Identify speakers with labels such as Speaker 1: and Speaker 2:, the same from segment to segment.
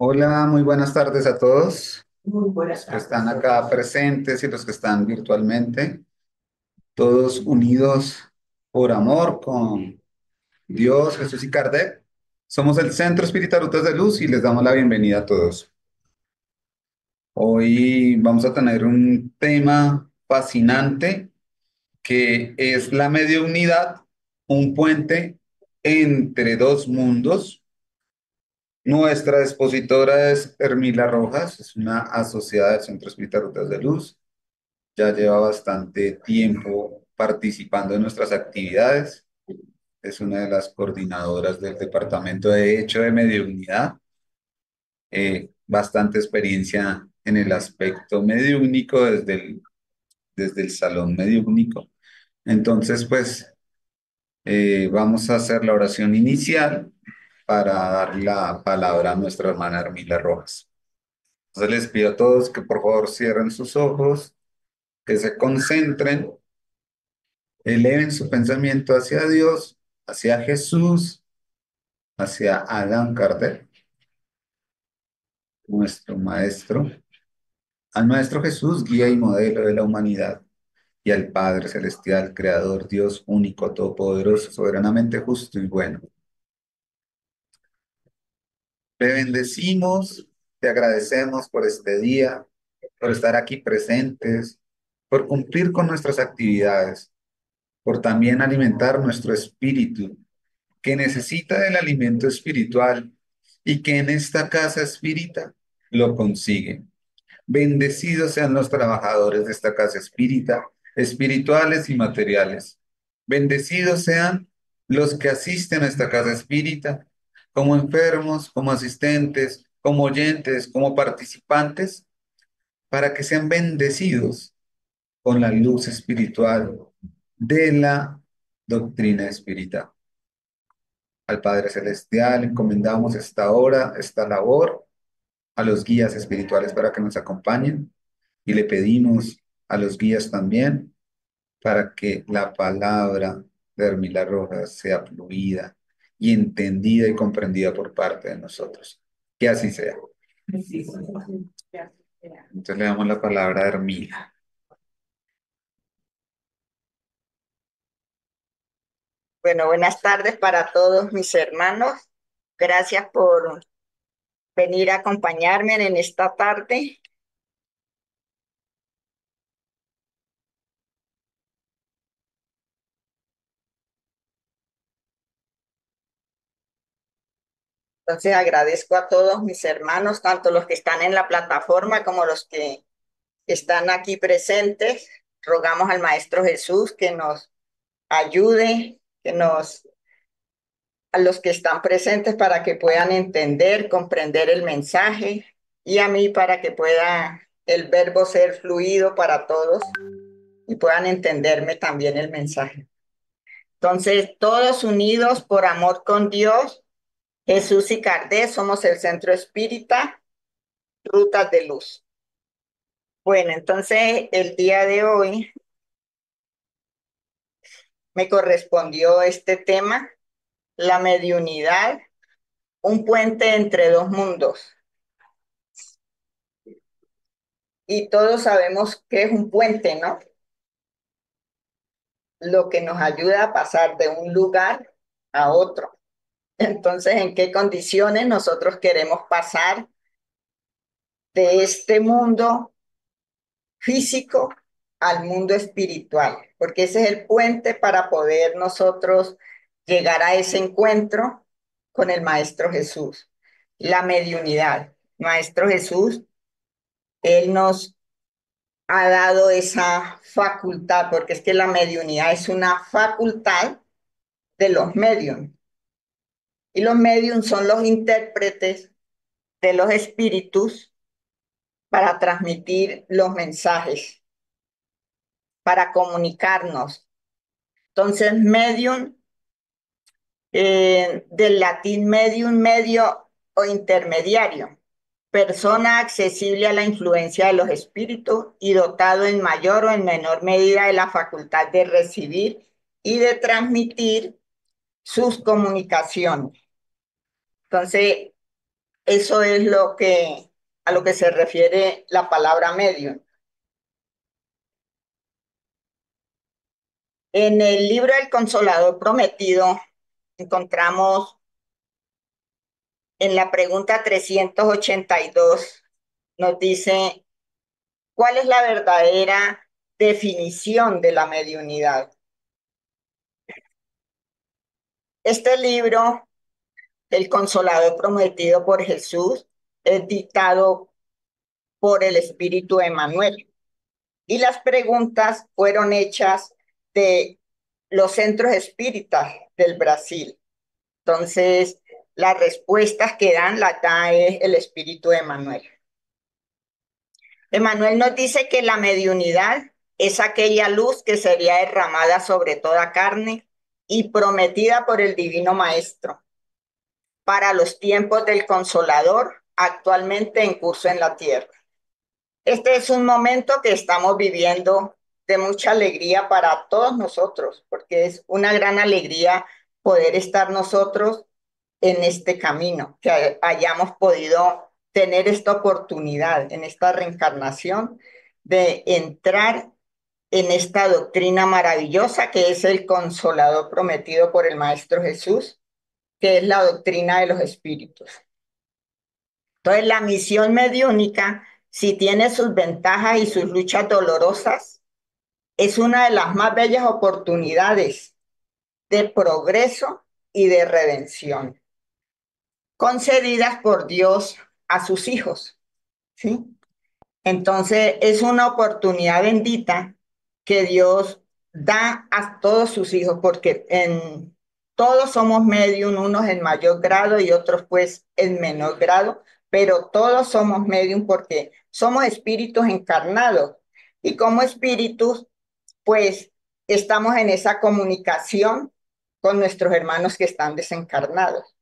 Speaker 1: Hola, muy buenas tardes a todos. Los que están acá presentes y los que están virtualmente, todos unidos por amor con Dios, Jesús y Kardec. Somos el Centro Espírita Rutas de Luz y les damos la bienvenida a todos. Hoy vamos a tener un tema fascinante que es la mediunidad, un puente entre dos mundos. Nuestra expositora es Hermila Rojas, es una asociada del Centro Espírita Rutas de Luz. Ya lleva bastante tiempo participando en nuestras actividades. Es una de las coordinadoras del Departamento de Hecho de Mediunidad. Bastante experiencia en el aspecto mediúnico desde el salón mediúnico. Entonces, pues, vamos a hacer la oración inicial para dar la palabra a nuestra hermana Hermila Rojas. Entonces les pido a todos que por favor cierren sus ojos, que se concentren, eleven su pensamiento hacia Dios, hacia Jesús, hacia Allan Kardec, nuestro maestro, al maestro Jesús, guía y modelo de la humanidad, y al Padre Celestial, Creador, Dios único, todopoderoso, soberanamente justo y bueno. Te bendecimos, te agradecemos por este día, por estar aquí presentes, por cumplir con nuestras actividades, por también alimentar nuestro espíritu, que necesita del alimento espiritual y que en esta casa espírita lo consigue. Bendecidos sean los trabajadores de esta casa espírita, espirituales y materiales. Bendecidos sean los que asisten a esta casa espírita, como enfermos, como asistentes, como oyentes, como participantes, para que sean bendecidos con la luz espiritual de la doctrina espírita. Al Padre Celestial encomendamos esta hora, esta labor, a los guías espirituales para que nos acompañen y le pedimos a los guías también para que la palabra de Hermila Rojas sea fluida y entendida y comprendida por parte de nosotros. Que así sea. Entonces le damos la palabra a Hermila.
Speaker 2: Bueno, buenas tardes para todos mis hermanos. Gracias por venir a acompañarme en esta tarde. Entonces agradezco a todos mis hermanos, tanto los que están en la plataforma como los que están aquí presentes. Rogamos al Maestro Jesús que nos ayude, a los que están presentes para que puedan entender, comprender el mensaje y a mí para que pueda el verbo ser fluido para todos y puedan entenderme también el mensaje. Entonces, todos unidos por amor con Dios, Jesús y Cardé, somos el Centro Espírita, Rutas de Luz. Bueno, entonces el día de hoy me correspondió este tema, la mediunidad, un puente entre dos mundos. Y todos sabemos que es un puente, ¿no? Lo que nos ayuda a pasar de un lugar a otro. Entonces, ¿en qué condiciones nosotros queremos pasar de este mundo físico al mundo espiritual? Porque ese es el puente para poder nosotros llegar a ese encuentro con el Maestro Jesús, la mediunidad. Maestro Jesús, Él nos ha dado esa facultad, porque es que la mediunidad es una facultad de los medios. Y los mediums son los intérpretes de los espíritus para transmitir los mensajes, para comunicarnos. Entonces, medium, del latín medium, medio o intermediario, persona accesible a la influencia de los espíritus y dotado en mayor o en menor medida de la facultad de recibir y de transmitir sus comunicaciones. Entonces, eso es a lo que se refiere la palabra medium. En el libro del Consolador Prometido encontramos en la pregunta 382, nos dice, ¿cuál es la verdadera definición de la mediunidad? Este libro, El Consolador Prometido por Jesús, es dictado por el Espíritu Emmanuel. Y las preguntas fueron hechas de los centros espíritas del Brasil. Entonces, las respuestas que dan las da es el Espíritu de Emmanuel. Emmanuel nos dice que la mediunidad es aquella luz que sería derramada sobre toda carne y prometida por el Divino Maestro para los tiempos del Consolador actualmente en curso en la tierra. Este es un momento que estamos viviendo de mucha alegría para todos nosotros, porque es una gran alegría poder estar nosotros en este camino, que hayamos podido tener esta oportunidad en esta reencarnación de entrar en esta doctrina maravillosa que es el Consolador prometido por el Maestro Jesús, que es la doctrina de los espíritus. Entonces, la misión mediúnica, si tiene sus ventajas y sus luchas dolorosas, es una de las más bellas oportunidades de progreso y de redención, concedidas por Dios a sus hijos, ¿sí? Entonces, es una oportunidad bendita que Dios da a todos sus hijos, porque todos somos medium, unos en mayor grado y otros pues en menor grado, pero todos somos medium porque somos espíritus encarnados y como espíritus pues estamos en esa comunicación con nuestros hermanos que están desencarnados.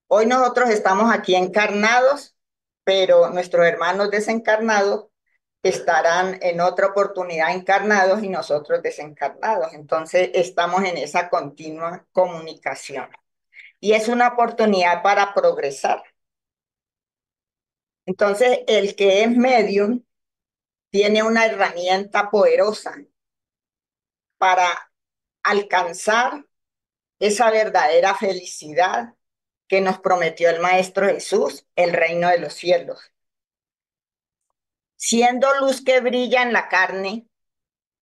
Speaker 2: Hoy nosotros estamos aquí encarnados, pero nuestros hermanos desencarnados estarán en otra oportunidad encarnados y nosotros desencarnados. Entonces estamos en esa continua comunicación y es una oportunidad para progresar. Entonces el que es medium tiene una herramienta poderosa para alcanzar esa verdadera felicidad que nos prometió el Maestro Jesús, el reino de los cielos. Siendo luz que brilla en la carne,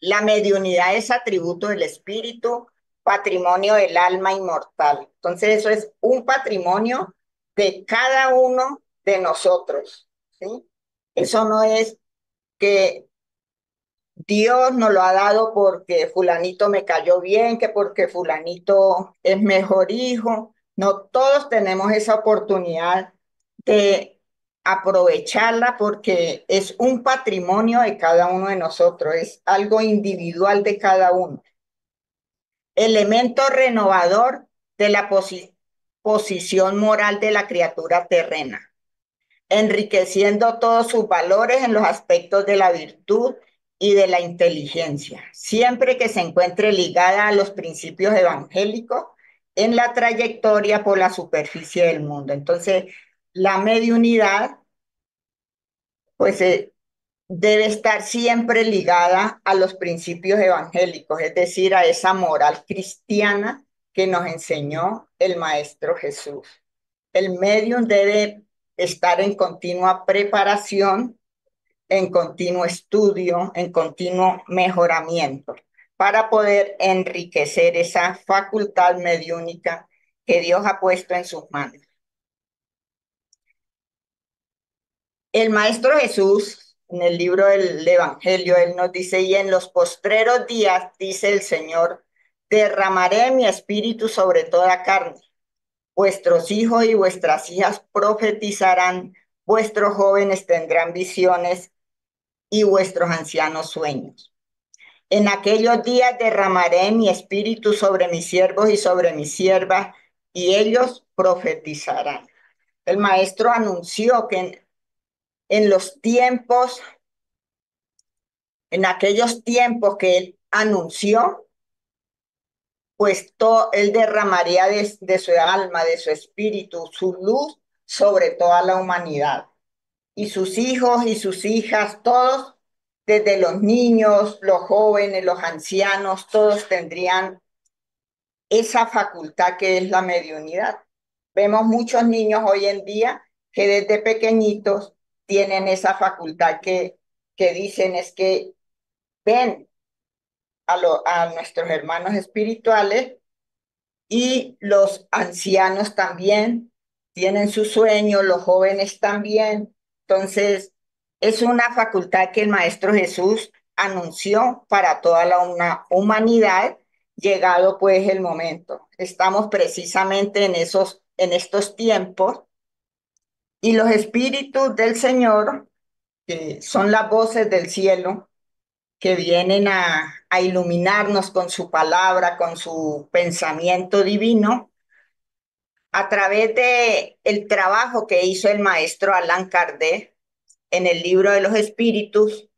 Speaker 2: la mediunidad es atributo del espíritu, patrimonio del alma inmortal. Entonces eso es un patrimonio de cada uno de nosotros, ¿sí? Eso no es que Dios nos lo ha dado porque fulanito me cayó bien, que porque fulanito es mejor hijo. No, todos tenemos esa oportunidad de aprovecharla porque es un patrimonio de cada uno de nosotros, es algo individual de cada uno. Elemento renovador de la posición moral de la criatura terrena, enriqueciendo todos sus valores en los aspectos de la virtud y de la inteligencia, siempre que se encuentre ligada a los principios evangélicos en la trayectoria por la superficie del mundo. Entonces, la mediunidad, pues, debe estar siempre ligada a los principios evangélicos, es decir, a esa moral cristiana que nos enseñó el Maestro Jesús. El medium debe estar en continua preparación, en continuo estudio, en continuo mejoramiento, para poder enriquecer esa facultad mediúnica que Dios ha puesto en sus manos. El Maestro Jesús, en el libro del Evangelio, él nos dice, y en los postreros días, dice el Señor, derramaré mi espíritu sobre toda carne. Vuestros hijos y vuestras hijas profetizarán, vuestros jóvenes tendrán visiones y vuestros ancianos sueños. En aquellos días derramaré mi espíritu sobre mis siervos y sobre mis siervas, y ellos profetizarán. El maestro anunció que en los tiempos, en aquellos tiempos que él anunció, pues él derramaría de su alma, de su espíritu, su luz sobre toda la humanidad. Y sus hijos y sus hijas, todos, desde los niños, los jóvenes, los ancianos, todos tendrían esa facultad que es la mediunidad. Vemos muchos niños hoy en día que desde pequeñitos tienen esa facultad que dicen es que ven a nuestros hermanos espirituales, y los ancianos también tienen su sueño, los jóvenes también. Entonces, es una facultad que el Maestro Jesús anunció para toda la humanidad, llegado pues el momento. Estamos precisamente en estos tiempos, y los espíritus del Señor, que son las voces del cielo, que vienen a iluminarnos con su palabra, con su pensamiento divino, a través de el trabajo que hizo el maestro Allan Kardec en el libro de los espíritus,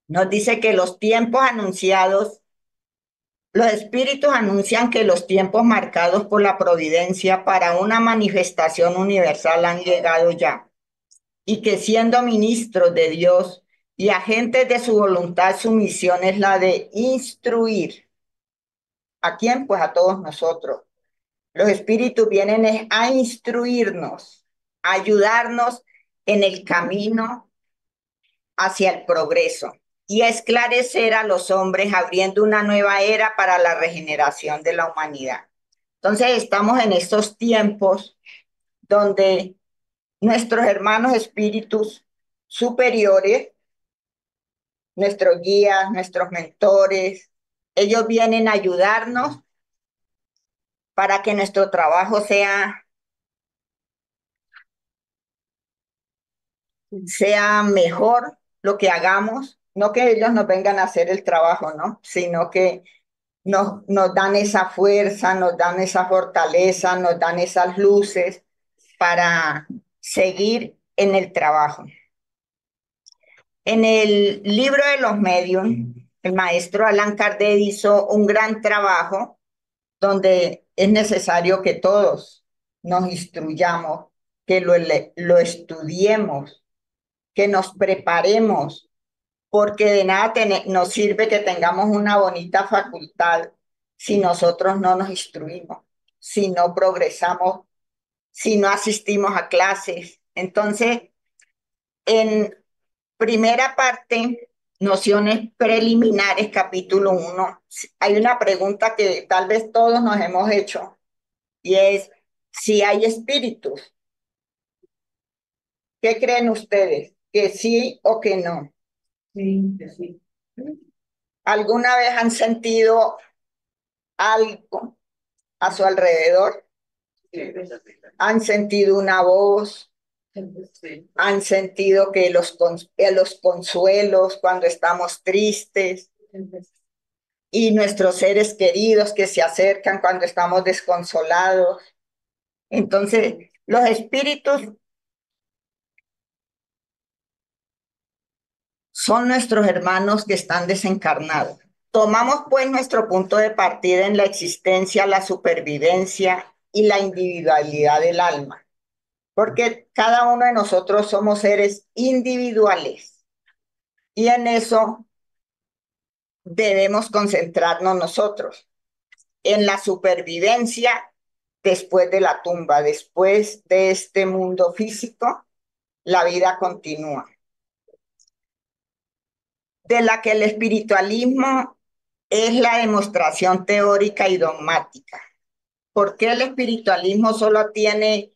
Speaker 2: nos dice que los espíritus anuncian que los tiempos marcados por la providencia para una manifestación universal han llegado ya, y que siendo ministros de Dios y agentes de su voluntad, su misión es la de instruir. ¿A quién? Pues a todos nosotros. Los espíritus vienen a instruirnos, a ayudarnos en el camino hacia el progreso y a esclarecer a los hombres, abriendo una nueva era para la regeneración de la humanidad. Entonces estamos en estos tiempos donde nuestros hermanos espíritus superiores, nuestros guías, nuestros mentores, ellos vienen a ayudarnos para que nuestro trabajo sea mejor lo que hagamos, no que ellos nos vengan a hacer el trabajo, ¿no? Sino que nos dan esa fuerza, nos dan esa fortaleza, nos dan esas luces para seguir en el trabajo. En el libro de los medios, el maestro Allan Kardec hizo un gran trabajo donde es necesario que todos nos instruyamos, que lo estudiemos, que nos preparemos, porque de nada nos sirve que tengamos una bonita facultad si nosotros no nos instruimos, si no progresamos, si no asistimos a clases. Entonces, en primera parte, nociones preliminares, capítulo 1, hay una pregunta que tal vez todos nos hemos hecho, y es, si hay espíritus. ¿Qué creen ustedes? ¿Que sí o que no?
Speaker 3: Sí, que sí.
Speaker 2: ¿Alguna vez han sentido algo a su alrededor? ¿Han sentido una voz?
Speaker 3: Sí.
Speaker 2: ¿Han sentido que los consuelos cuando estamos tristes? Y nuestros seres queridos que se acercan cuando estamos desconsolados. Entonces, los espíritus son nuestros hermanos que están desencarnados. Tomamos pues nuestro punto de partida en la existencia, la supervivencia y la individualidad del alma, porque cada uno de nosotros somos seres individuales y en eso debemos concentrarnos nosotros, en la supervivencia después de la tumba, después de este mundo físico, la vida continúa. De la que el espiritualismo es la demostración teórica y dogmática. ¿Por qué el espiritualismo solo tiene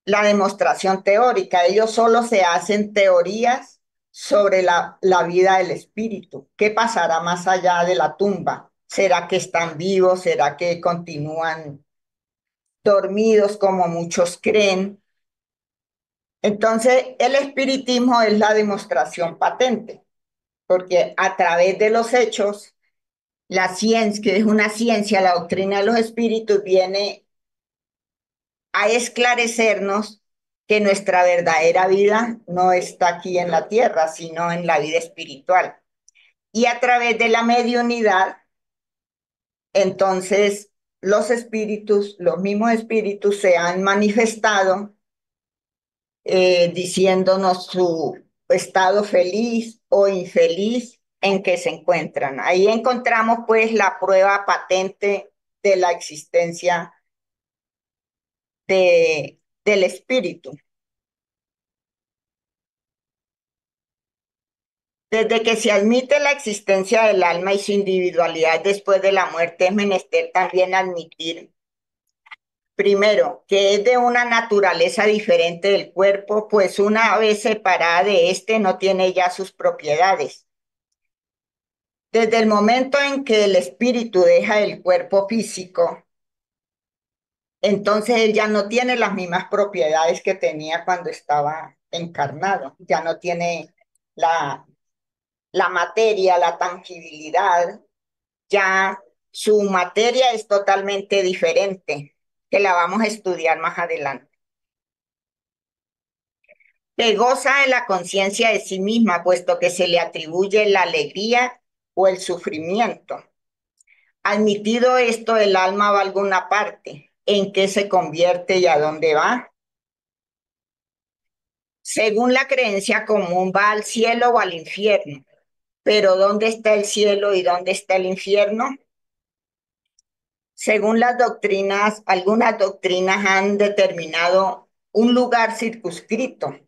Speaker 2: la demostración teórica? Ellos solo se hacen teorías sobre la vida del espíritu. ¿Qué pasará más allá de la tumba? ¿Será que están vivos? ¿Será que continúan dormidos como muchos creen? Entonces, el espiritismo es la demostración patente, porque a través de los hechos, la ciencia, que es una ciencia, la doctrina de los espíritus, viene a esclarecernos que nuestra verdadera vida no está aquí en la tierra, sino en la vida espiritual. Y a través de la mediunidad, entonces los espíritus, los mismos espíritus se han manifestado diciéndonos su estado feliz o infeliz en que se encuentran. Ahí encontramos pues la prueba patente de la existencia del espíritu. Desde que se admite la existencia del alma y su individualidad después de la muerte, es menester también admitir, primero, que es de una naturaleza diferente del cuerpo, pues una vez separada de éste no tiene ya sus propiedades. Desde el momento en que el espíritu deja el cuerpo físico, entonces él ya no tiene las mismas propiedades que tenía cuando estaba encarnado, ya no tiene la materia, la tangibilidad, ya su materia es totalmente diferente, que la vamos a estudiar más adelante. Que goza de la conciencia de sí misma, puesto que se le atribuye la alegría o el sufrimiento. Admitido esto, el alma va a alguna parte. ¿En qué se convierte y a dónde va? Según la creencia común, va al cielo o al infierno. Pero ¿dónde está el cielo y dónde está el infierno? Según las doctrinas, algunas doctrinas han determinado un lugar circunscrito.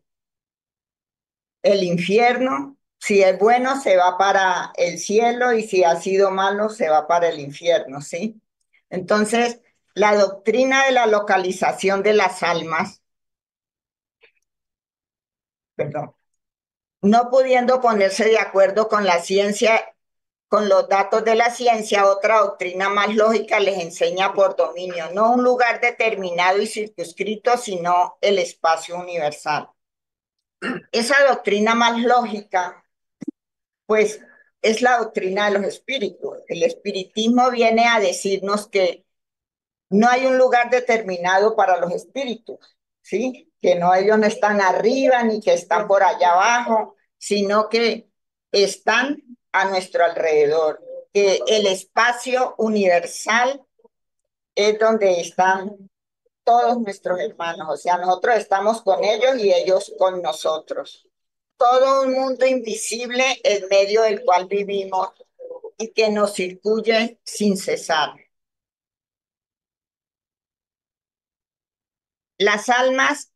Speaker 2: El infierno, si es bueno, se va para el cielo y si ha sido malo, se va para el infierno, ¿sí? Entonces, la doctrina de la localización de las almas, perdón, no pudiendo ponerse de acuerdo con la ciencia, con los datos de la ciencia, otra doctrina más lógica les enseña por dominio, no un lugar determinado y circunscrito, sino el espacio universal. Esa doctrina más lógica, pues, es la doctrina de los espíritus. El espiritismo viene a decirnos que no hay un lugar determinado para los espíritus, ¿sí? Que no, ellos no están arriba ni que están por allá abajo, sino que están a nuestro alrededor, que el espacio universal es donde están todos nuestros hermanos, o sea, nosotros estamos con ellos y ellos con nosotros. Todo un mundo invisible en medio del cual vivimos y que nos circuye sin cesar. Las almas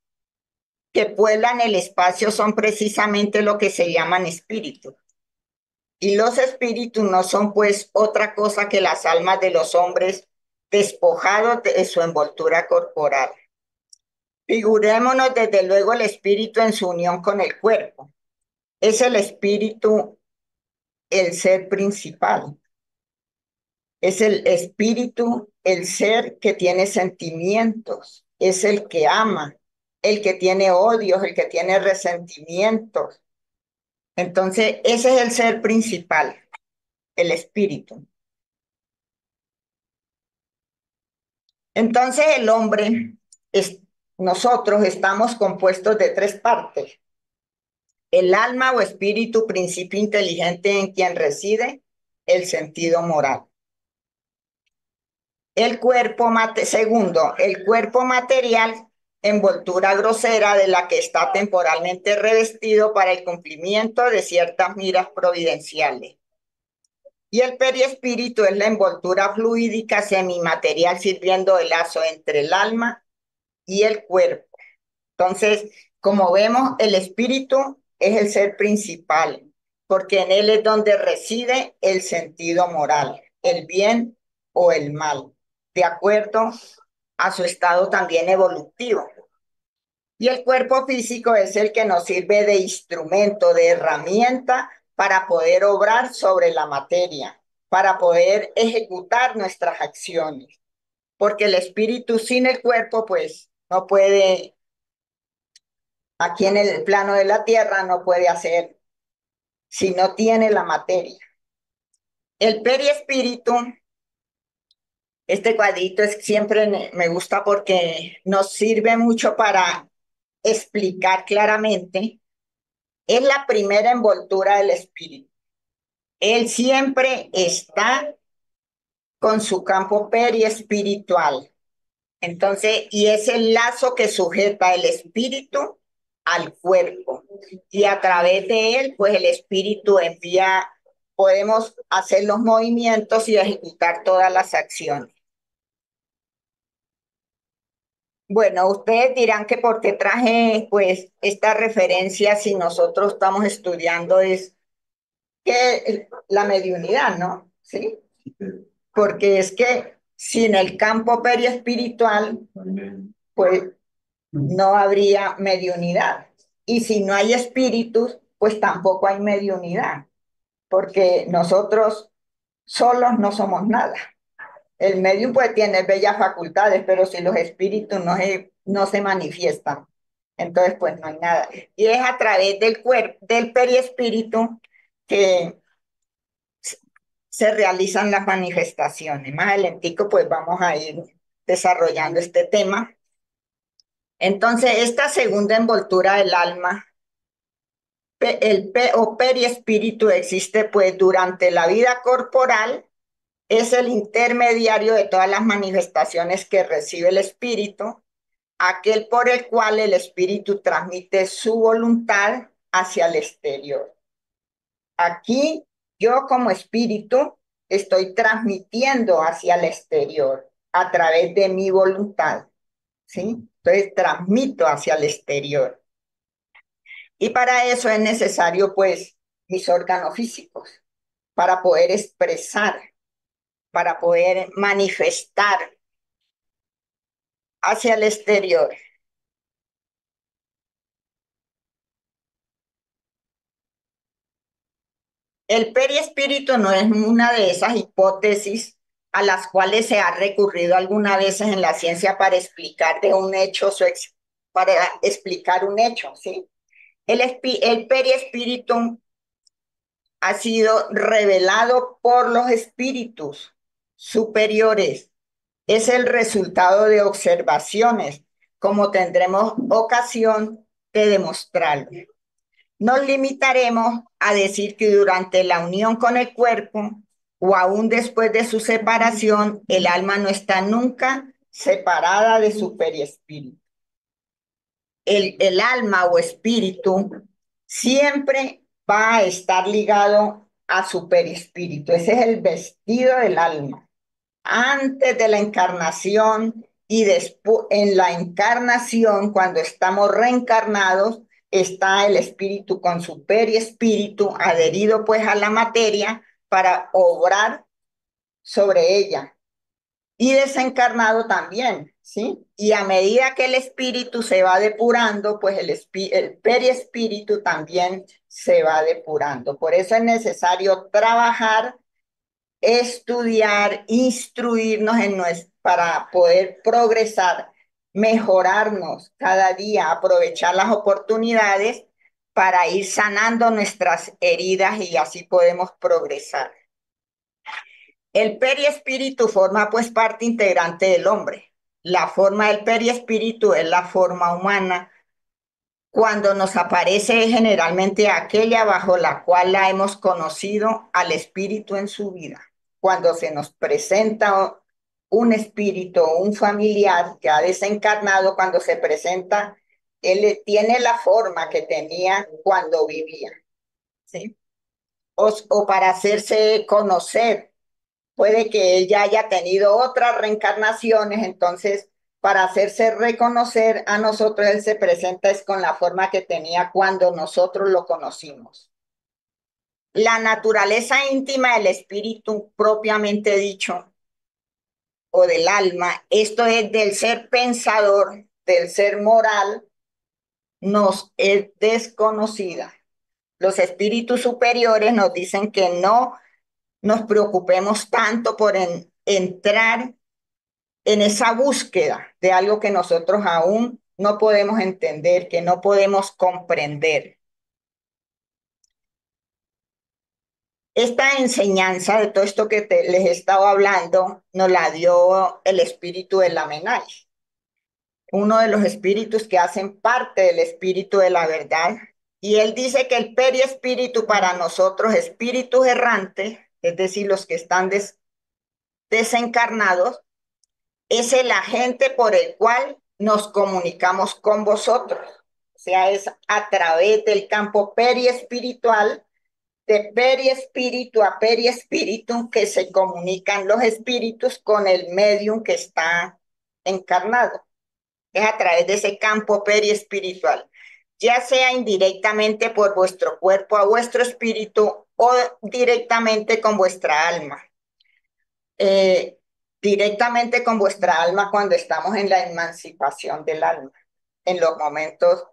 Speaker 2: que pueblan el espacio son precisamente lo que se llaman espíritus. Y los espíritus no son pues otra cosa que las almas de los hombres despojado de su envoltura corporal. Figurémonos desde luego el espíritu en su unión con el cuerpo. Es el espíritu el ser principal. Es el espíritu el ser que tiene sentimientos. Es el que ama, el que tiene odios, el que tiene resentimientos. Entonces, ese es el ser principal, el espíritu. Entonces, el hombre, nosotros estamos compuestos de tres partes. El alma o espíritu, principio inteligente en quien reside el sentido moral. Segundo, el cuerpo material, envoltura grosera de la que está temporalmente revestido para el cumplimiento de ciertas miras providenciales. Y el periespíritu es la envoltura fluídica semimaterial sirviendo de lazo entre el alma y el cuerpo. Entonces, como vemos, el espíritu es el ser principal, porque en él es donde reside el sentido moral, el bien o el mal, de acuerdo a su estado también evolutivo. Y el cuerpo físico es el que nos sirve de instrumento, de herramienta para poder obrar sobre la materia, para poder ejecutar nuestras acciones. Porque el espíritu sin el cuerpo, pues, no puede, aquí en el plano de la tierra, no puede hacer si no tiene la materia. El periespíritu, este cuadrito siempre me gusta porque nos sirve mucho para explicar claramente, es la primera envoltura del espíritu. Él siempre está con su campo periespiritual. Entonces, y es el lazo que sujeta el espíritu al cuerpo. Y a través de él, pues el espíritu envía, podemos hacer los movimientos y ejecutar todas las acciones. Bueno, ustedes dirán que por qué traje pues esta referencia si nosotros estamos estudiando es que la mediunidad, ¿no? ¿Sí? Porque es que sin el campo periespiritual, pues no habría mediunidad. Y si no hay espíritus, pues tampoco hay mediunidad, porque nosotros solos no somos nada. El medium puede tener bellas facultades, pero si los espíritus no se manifiestan, entonces pues no hay nada. Y es a través del cuerpo, del periespíritu, que se realizan las manifestaciones. Más adelantico pues vamos a ir desarrollando este tema. Entonces, esta segunda envoltura del alma, o periespíritu, existe pues durante la vida corporal, es el intermediario de todas las manifestaciones que recibe el espíritu, aquel por el cual el espíritu transmite su voluntad hacia el exterior. Aquí yo como espíritu estoy transmitiendo hacia el exterior a través de mi voluntad, ¿sí? Entonces transmito hacia el exterior. Y para eso es necesario, pues, mis órganos físicos, para poder expresar, para poder manifestar hacia el exterior. El periespíritu no es una de esas hipótesis a las cuales se ha recurrido algunas veces en la ciencia para explicar de un hecho, para explicar un hecho, ¿sí? El periespíritu ha sido revelado por los espíritus superiores. Es el resultado de observaciones, como tendremos ocasión de demostrarlo. Nos limitaremos a decir que durante la unión con el cuerpo o aún después de su separación, el alma no está nunca separada de su periespíritu. El alma o espíritu siempre va a estar ligado a su perispíritu. Ese es el vestido del alma. Antes de la encarnación y después en la encarnación, cuando estamos reencarnados, está el espíritu con su perispíritu adherido pues a la materia para obrar sobre ella. y desencarnado también, ¿sí? Y a medida que el espíritu se va depurando, pues el periespíritu también se va depurando. Por eso es necesario trabajar, estudiar, instruirnos para poder progresar, mejorarnos cada día, aprovechar las oportunidades para ir sanando nuestras heridas y así podemos progresar. El periespíritu forma pues parte integrante del hombre. La forma del periespíritu es la forma humana. Cuando nos aparece generalmente aquella bajo la cual la hemos conocido al espíritu en su vida. Cuando se nos presenta un espíritu o un familiar que ha desencarnado, cuando se presenta, él tiene la forma que tenía cuando vivía, ¿sí? O para hacerse conocer. Puede que él ya haya tenido otras reencarnaciones, entonces para hacerse reconocer a nosotros, él se presenta es con la forma que tenía cuando nosotros lo conocimos. La naturaleza íntima del espíritu propiamente dicho, o del alma, esto es del ser pensador, del ser moral, nos es desconocida. Los espíritus superiores nos dicen que no nos preocupemos tanto por entrar en esa búsqueda de algo que nosotros aún no podemos entender, que no podemos comprender. Esta enseñanza de todo esto que les he estado hablando nos la dio el espíritu de Lamenay, uno de los espíritus que hacen parte del espíritu de la verdad. Y él dice que el periespíritu para nosotros, espíritus errantes, es decir, los que están desencarnados, es el agente por el cual nos comunicamos con vosotros. O sea, es a través del campo periespiritual, de periespíritu a periespíritu, que se comunican los espíritus con el medium que está encarnado. Es a través de ese campo periespiritual, ya sea indirectamente por vuestro cuerpo a vuestro espíritu o directamente con vuestra alma. Eh, Directamente con vuestra alma cuando estamos en la emancipación del alma, en los momentos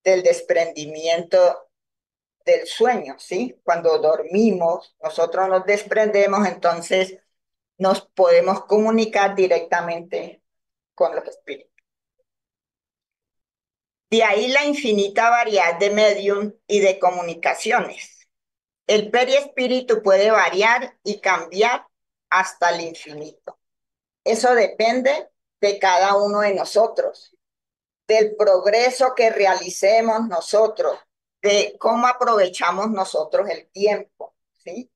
Speaker 2: del desprendimiento del sueño, ¿sí? Cuando dormimos, nosotros nos desprendemos, entonces nos podemos comunicar directamente con los espíritus. De ahí la infinita variedad de medium y de comunicaciones. El periespíritu puede variar y cambiar hasta el infinito. Eso depende de cada uno de nosotros, del progreso que realicemos nosotros, de cómo aprovechamos nosotros el tiempo, ¿sí?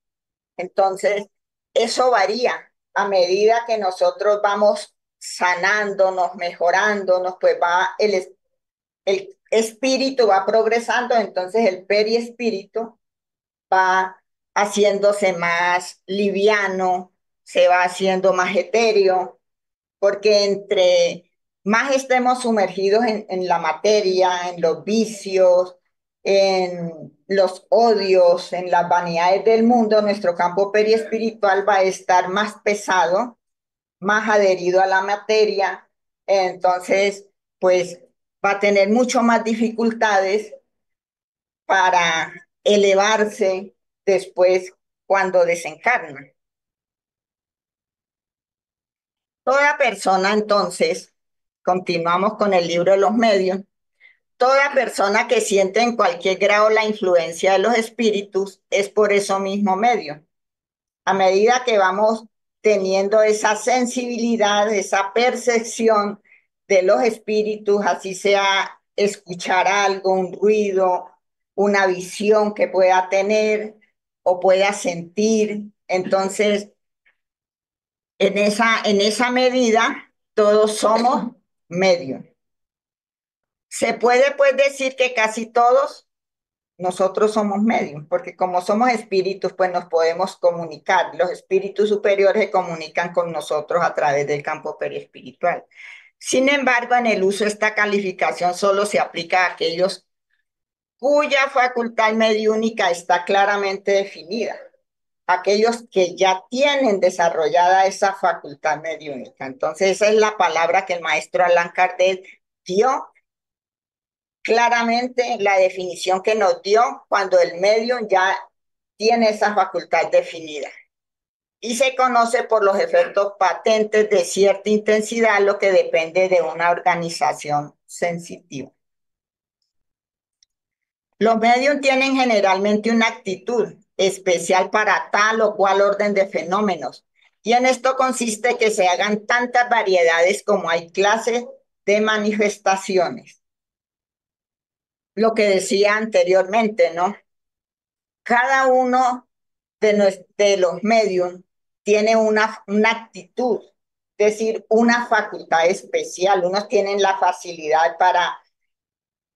Speaker 2: Entonces, eso varía a medida que nosotros vamos sanándonos, mejorándonos, pues el espíritu va progresando, entonces el periespíritu va haciéndose más liviano, se va haciendo más etéreo, porque entre más estemos sumergidos en la materia, en los vicios, en los odios, en las vanidades del mundo, nuestro campo periespiritual va a estar más pesado, más adherido a la materia, entonces, pues va a tener mucho más dificultades para elevarse después cuando desencarna. Toda persona, entonces, continuamos con el libro de los medios, toda persona que siente en cualquier grado la influencia de los espíritus es por eso mismo medio. A medida que vamos teniendo esa sensibilidad, esa percepción de los espíritus, así sea escuchar algo, un ruido, una visión que pueda tener o pueda sentir, entonces en esa medida todos somos medios. Se puede pues decir que casi todos nosotros somos medios, porque como somos espíritus, pues nos podemos comunicar. Los espíritus superiores se comunican con nosotros a través del campo periespiritual. Sin embargo, en el uso de esta calificación solo se aplica a aquellos cuya facultad mediúnica está claramente definida. aquellos que ya tienen desarrollada esa facultad mediúnica. Entonces, esa es la palabra que el maestro Allan Kardec dio claramente, la definición que nos dio cuando el medium ya tiene esa facultad definida. Y se conoce por los efectos patentes de cierta intensidad, lo que depende de una organización sensitiva. Los medios tienen generalmente una actitud especial para tal o cual orden de fenómenos, y en esto consiste que se hagan tantas variedades como hay clases de manifestaciones. Lo que decía anteriormente, ¿no? Cada uno de los medios tiene una actitud, es decir, una facultad especial. Unos tienen la facilidad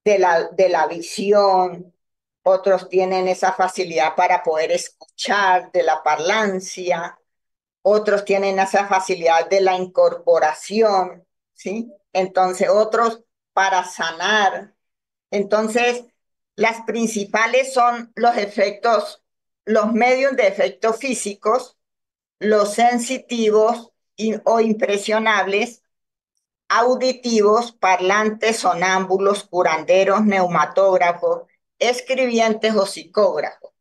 Speaker 2: de la visión, otros tienen esa facilidad para poder escuchar, de la parlancia, otros tienen esa facilidad de la incorporación, ¿sí? Entonces, otros para sanar. Entonces, las principales son los efectos, los medios de efectos físicos, los sensitivos o impresionables, auditivos, parlantes, sonámbulos, curanderos, neumatógrafos, escribientes o psicógrafos.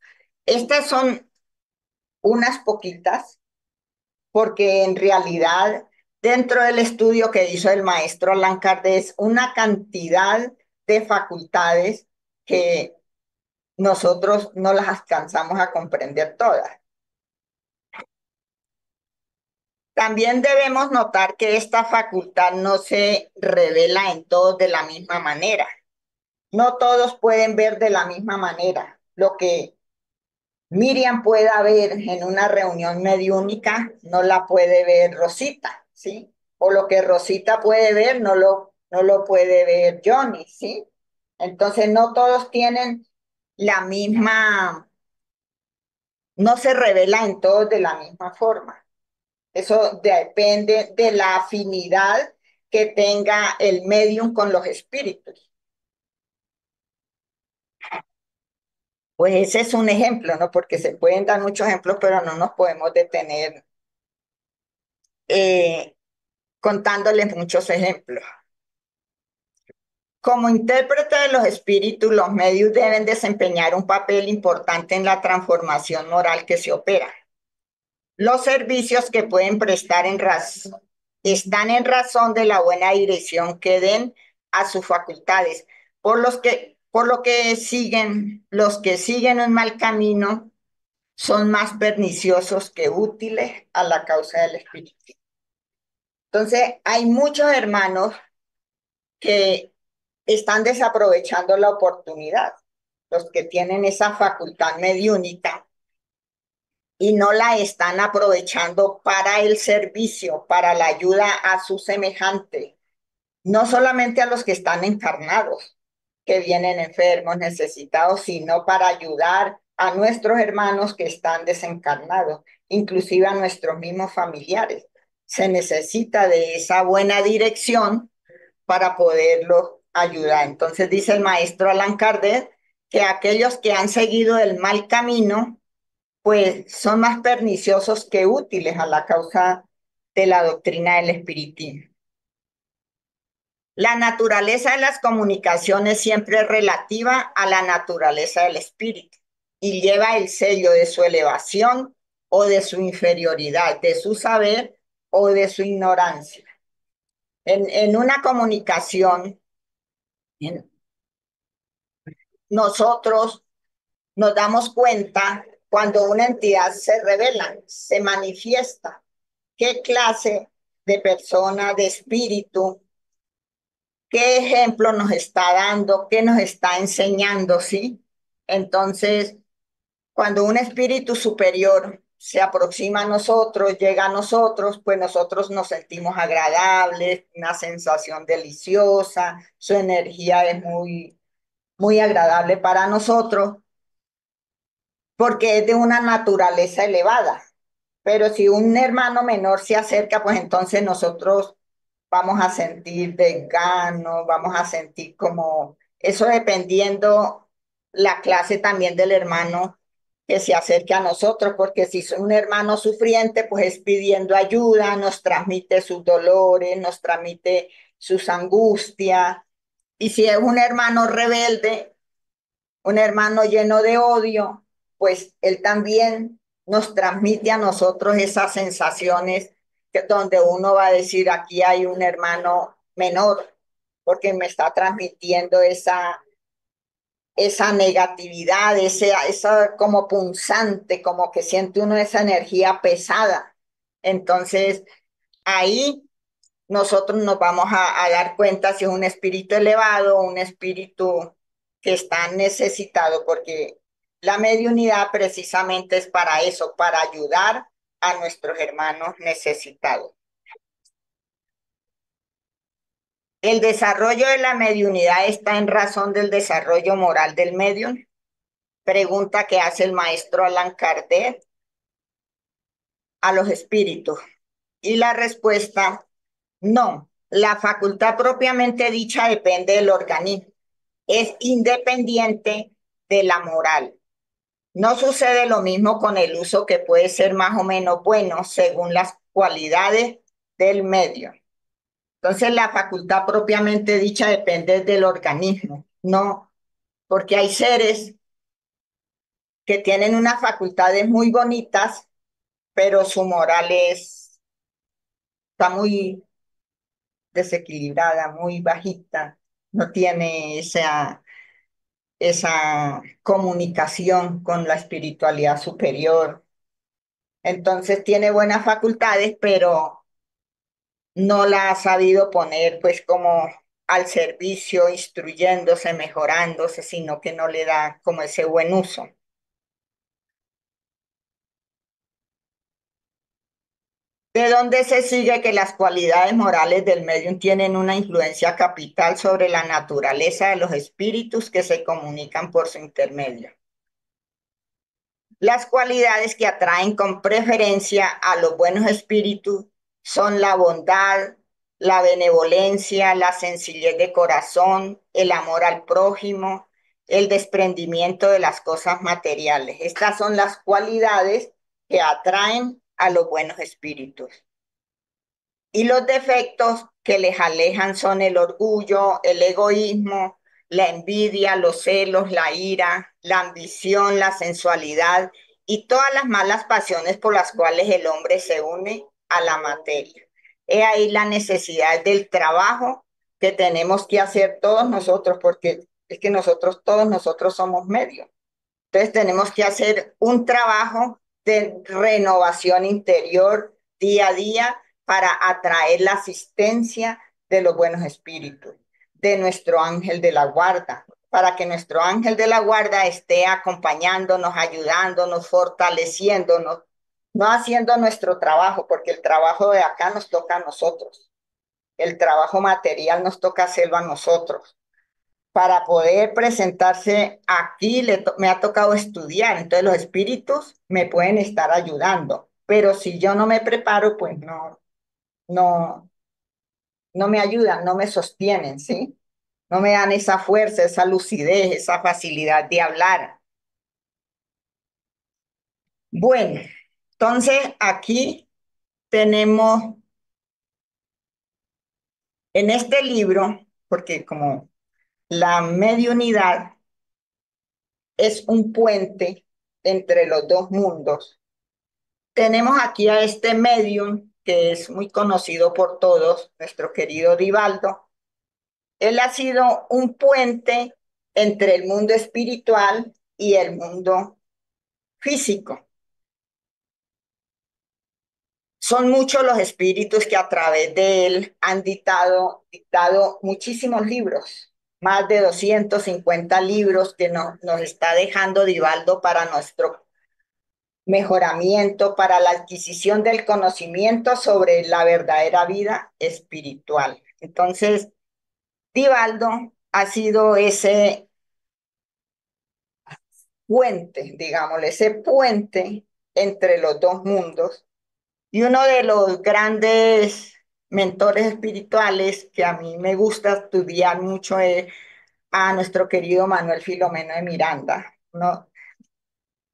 Speaker 2: Estas son unas poquitas, porque en realidad dentro del estudio que hizo el maestro Allan Kardec, una cantidad de facultades que nosotros no las alcanzamos a comprender todas. También debemos notar que esta facultad no se revela en todos de la misma manera. No todos pueden ver de la misma manera. Lo que Miriam pueda ver en una reunión mediúnica, no la puede ver Rosita, ¿sí? O lo que Rosita puede ver, no lo puede ver Johnny, ¿sí? Entonces, no todos tienen la misma, no se revela en todos de la misma forma. Eso depende de la afinidad que tenga el medium con los espíritus. Pues ese es un ejemplo, ¿no? Porque se pueden dar muchos ejemplos, pero no nos podemos detener eh, contándoles muchos ejemplos. Como intérprete de los espíritus, los medios deben desempeñar un papel importante en la transformación moral que se opera. Los servicios que pueden prestar están en razón de la buena dirección que den a sus facultades, por lo que los que siguen un mal camino son más perniciosos que útiles a la causa del espíritu. Entonces, hay muchos hermanos que están desaprovechando la oportunidad, los que tienen esa facultad mediúnica y no la están aprovechando para el servicio, para la ayuda a su semejante, no solamente a los que están encarnados, que vienen enfermos, necesitados, sino para ayudar a nuestros hermanos que están desencarnados, inclusive a nuestros mismos familiares. Se necesita de esa buena dirección para poderlos ayudar. Entonces dice el maestro Allan Kardec que aquellos que han seguido el mal camino, pues son más perniciosos que útiles a la causa de la doctrina del espiritismo. La naturaleza de las comunicaciones siempre es relativa a la naturaleza del espíritu y lleva el sello de su elevación o de su inferioridad, de su saber o de su ignorancia. En una comunicación, nosotros nos damos cuenta cuando una entidad se revela, se manifiesta, qué clase de persona, de espíritu, qué ejemplo nos está dando, qué nos está enseñando, ¿sí? Entonces, cuando un espíritu superior se aproxima a nosotros, llega a nosotros, pues nosotros nos sentimos agradables, una sensación deliciosa, su energía es muy agradable para nosotros, porque es de una naturaleza elevada. Pero si un hermano menor se acerca, pues entonces nosotros vamos a sentir desgano, vamos a sentir como eso dependiendo la clase también del hermano que se acerque a nosotros, porque si es un hermano sufriente, pues es pidiendo ayuda, nos transmite sus dolores, nos transmite sus angustias. Y si es un hermano rebelde, un hermano lleno de odio, pues él también nos transmite a nosotros esas sensaciones donde uno va a decir, aquí hay un hermano menor, porque me está transmitiendo esa negatividad, esa como punzante, como que siente uno esa energía pesada. Entonces, ahí nosotros nos vamos a dar cuenta si es un espíritu elevado o un espíritu que está necesitado, porque la mediunidad precisamente es para eso, para ayudar a nuestros hermanos necesitados. El desarrollo de la mediunidad está en razón del desarrollo moral del medium. Pregunta que hace el maestro Allan Kardec a los espíritus. Y la respuesta, no. La facultad propiamente dicha depende del organismo. Es independiente de la moral. No sucede lo mismo con el uso, que puede ser más o menos bueno según las cualidades del medio. Entonces, la facultad propiamente dicha depende del organismo, no, porque hay seres que tienen unas facultades muy bonitas, pero su moral está muy desequilibrada, muy bajita, no tiene esa comunicación con la espiritualidad superior. Entonces tiene buenas facultades, pero no la ha sabido poner pues como al servicio, instruyéndose, mejorándose, sino que no le da como ese buen uso. ¿De dónde se sigue que las cualidades morales del medium tienen una influencia capital sobre la naturaleza de los espíritus que se comunican por su intermedio? Las cualidades que atraen con preferencia a los buenos espíritus son la bondad, la benevolencia, la sencillez de corazón, el amor al prójimo, el desprendimiento de las cosas materiales. Estas son las cualidades que atraen a los buenos espíritus. Y los defectos que les alejan son el orgullo, el egoísmo, la envidia, los celos, la ira, la ambición, la sensualidad y todas las malas pasiones por las cuales el hombre se une a la materia. He ahí la necesidad del trabajo que tenemos que hacer todos nosotros, porque es que todos nosotros somos medios. Entonces tenemos que hacer un trabajo de renovación interior día a día para atraer la asistencia de los buenos espíritus, de nuestro ángel de la guarda, para que nuestro ángel de la guarda esté acompañándonos, ayudándonos, fortaleciéndonos, no haciendo nuestro trabajo, porque el trabajo de acá nos toca a nosotros, el trabajo material nos toca hacerlo a nosotros. Para poder presentarse aquí me ha tocado estudiar, entonces los espíritus me pueden estar ayudando, pero si yo no me preparo, pues no, no me ayudan, no me sostienen, ¿sí? No me dan esa fuerza, esa lucidez, esa facilidad de hablar. Bueno, entonces aquí tenemos en este libro, porque como la mediunidad es un puente entre los dos mundos. Tenemos aquí a este medium que es muy conocido por todos, nuestro querido Divaldo. Él ha sido un puente entre el mundo espiritual y el mundo físico. Son muchos los espíritus que a través de él han dictado muchísimos libros, más de 250 libros que nos está dejando Divaldo para nuestro mejoramiento, para la adquisición del conocimiento sobre la verdadera vida espiritual. Entonces, Divaldo ha sido ese puente, digámosle, ese puente entre los dos mundos. Y uno de los grandes mentores espirituales que a mí me gusta estudiar mucho es a nuestro querido Manuel Filomeno de Miranda, ¿no?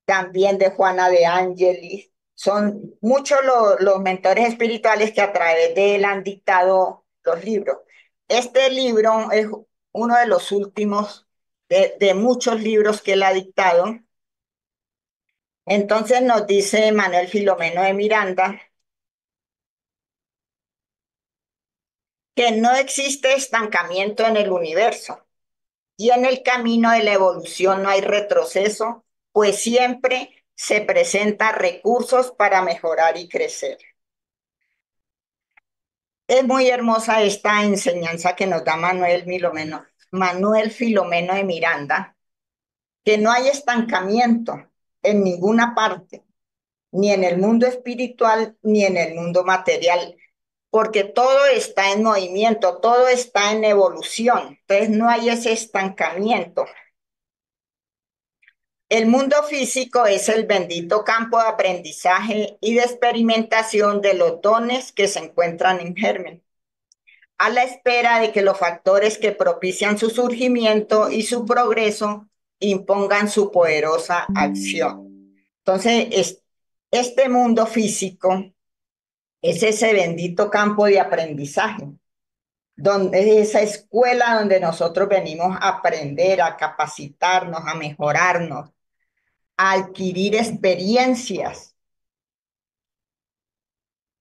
Speaker 2: también de Juana de Ángelis. Son muchos los mentores espirituales que a través de él han dictado los libros. Este libro es uno de los últimos de muchos libros que él ha dictado. Entonces nos dice Manuel Filomeno de Miranda que no existe estancamiento en el universo y en el camino de la evolución no hay retroceso, pues siempre se presentan recursos para mejorar y crecer. Es muy hermosa esta enseñanza que nos da Manuel Filomeno de Miranda, que no hay estancamiento en ninguna parte, ni en el mundo espiritual, ni en el mundo material, porque todo está en movimiento, todo está en evolución, entonces no hay ese estancamiento. El mundo físico es el bendito campo de aprendizaje y de experimentación de los dones que se encuentran en germen, a la espera de que los factores que propician su surgimiento y su progreso impongan su poderosa acción. Entonces, este mundo físico es ese bendito campo de aprendizaje, donde es esa escuela donde nosotros venimos a aprender, a capacitarnos, a mejorarnos, a adquirir experiencias.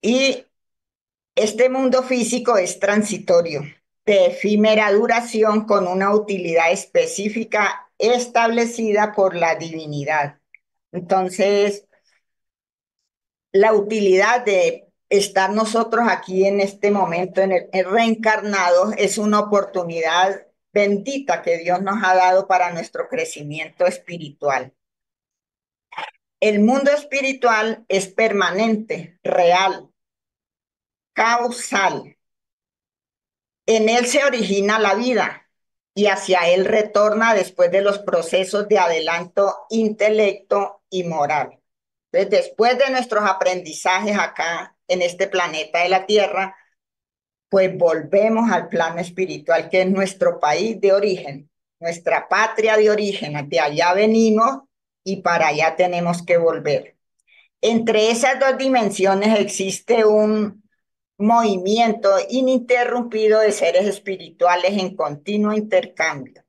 Speaker 2: Y este mundo físico es transitorio, de efímera duración, con una utilidad específica establecida por la divinidad. Entonces, la utilidad de estar nosotros aquí en este momento, en reencarnados, es una oportunidad bendita que Dios nos ha dado para nuestro crecimiento espiritual. El mundo espiritual es permanente, real, causal. En él se origina la vida y hacia él retorna después de los procesos de adelanto intelecto y moral. Entonces, después de nuestros aprendizajes acá en este planeta de la Tierra, pues volvemos al plano espiritual, que es nuestro país de origen, nuestra patria de origen. De allá venimos y para allá tenemos que volver. Entre esas dos dimensiones existe un movimiento ininterrumpido de seres espirituales en continuo intercambio.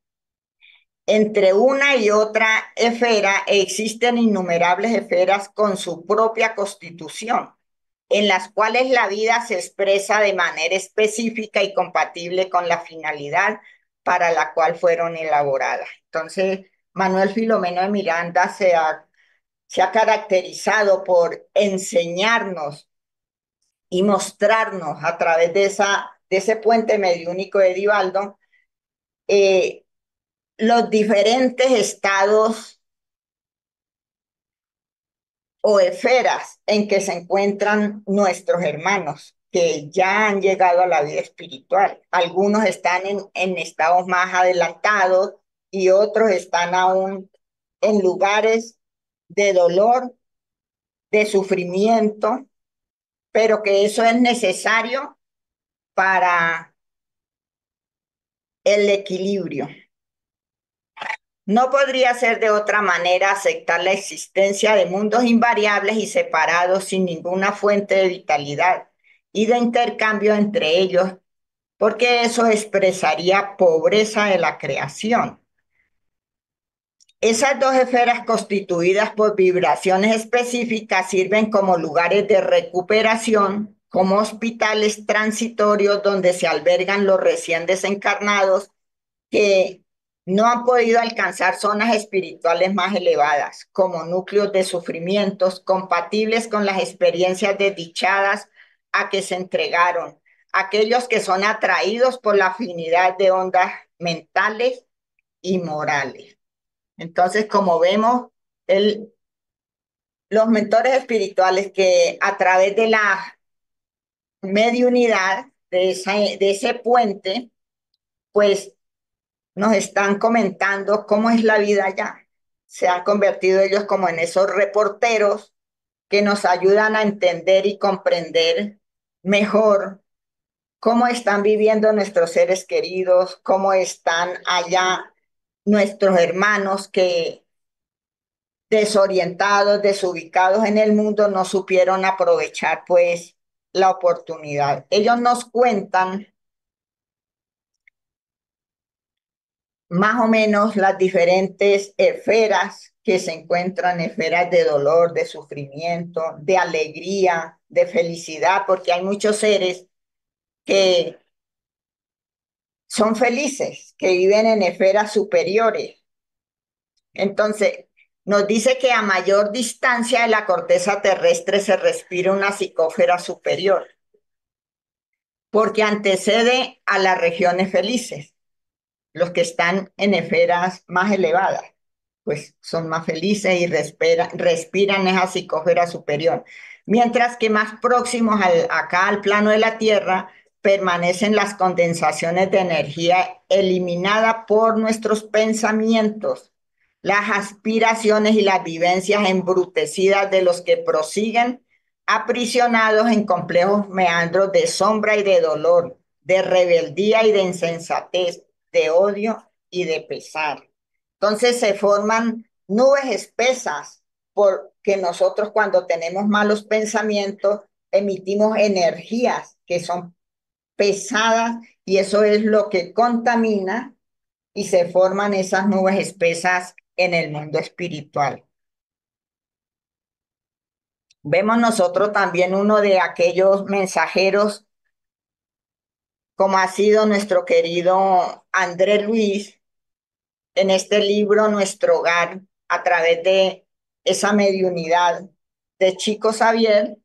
Speaker 2: Entre una y otra esfera existen innumerables esferas con su propia constitución, en las cuales la vida se expresa de manera específica y compatible con la finalidad para la cual fueron elaboradas. Entonces, Manuel Filomeno de Miranda se ha caracterizado por enseñarnos y mostrarnos a través de ese puente mediúnico de Divaldo eh, los diferentes estados o esferas en que se encuentran nuestros hermanos que ya han llegado a la vida espiritual. Algunos están en estados más adelantados y otros están aún en lugares de dolor, de sufrimiento, pero que eso es necesario para el equilibrio. No podría ser de otra manera aceptar la existencia de mundos invariables y separados sin ninguna fuente de vitalidad y de intercambio entre ellos, porque eso expresaría pobreza de la creación. Esas dos esferas constituidas por vibraciones específicas sirven como lugares de recuperación, como hospitales transitorios donde se albergan los recién desencarnados que no han podido alcanzar zonas espirituales más elevadas, como núcleos de sufrimientos compatibles con las experiencias desdichadas a que se entregaron, aquellos que son atraídos por la afinidad de ondas mentales y morales. Entonces, como vemos, los mentores espirituales que a través de la mediunidad, de ese puente, pues nos están comentando cómo es la vida allá. Se han convertido ellos como en esos reporteros que nos ayudan a entender y comprender mejor cómo están viviendo nuestros seres queridos, cómo están allá nuestros hermanos que desorientados, desubicados en el mundo, no supieron aprovechar pues la oportunidad. Ellos nos cuentan más o menos las diferentes esferas que se encuentran, esferas de dolor, de sufrimiento, de alegría, de felicidad, porque hay muchos seres que son felices, que viven en esferas superiores. Entonces, nos dice que a mayor distancia de la corteza terrestre se respira una psicósfera superior, porque antecede a las regiones felices. Los que están en esferas más elevadas, pues son más felices y respiran esa psicósfera superior. Mientras que más próximos acá al plano de la Tierra permanecen las condensaciones de energía eliminada por nuestros pensamientos, las aspiraciones y las vivencias embrutecidas de los que prosiguen aprisionados en complejos meandros de sombra y de dolor, de rebeldía y de insensatez, de odio y de pesar. Entonces se forman nubes espesas porque nosotros cuando tenemos malos pensamientos emitimos energías que son pesadas y eso es lo que contamina y se forman esas nubes espesas en el mundo espiritual. Vemos nosotros también uno de aquellos mensajeros como ha sido nuestro querido André Luis, en este libro Nuestro Hogar, a través de esa mediunidad de Chico Xavier,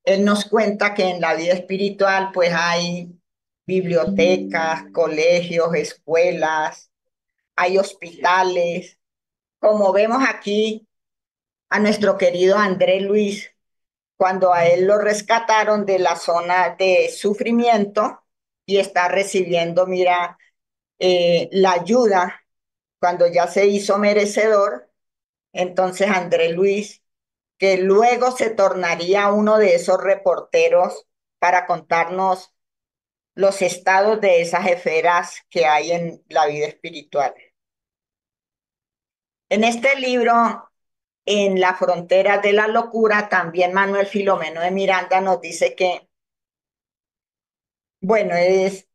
Speaker 2: él nos cuenta que en la vida espiritual pues hay bibliotecas, colegios, escuelas, hay hospitales. Como vemos aquí a nuestro querido André Luis, cuando a él lo rescataron de la zona de sufrimiento y está recibiendo, mira, la ayuda cuando ya se hizo merecedor, entonces André Luis, que luego se tornaría uno de esos reporteros para contarnos los estados de esas esferas que hay en la vida espiritual. En este libro, En la frontera de la locura, también Manuel Filomeno de Miranda nos dice que, bueno, es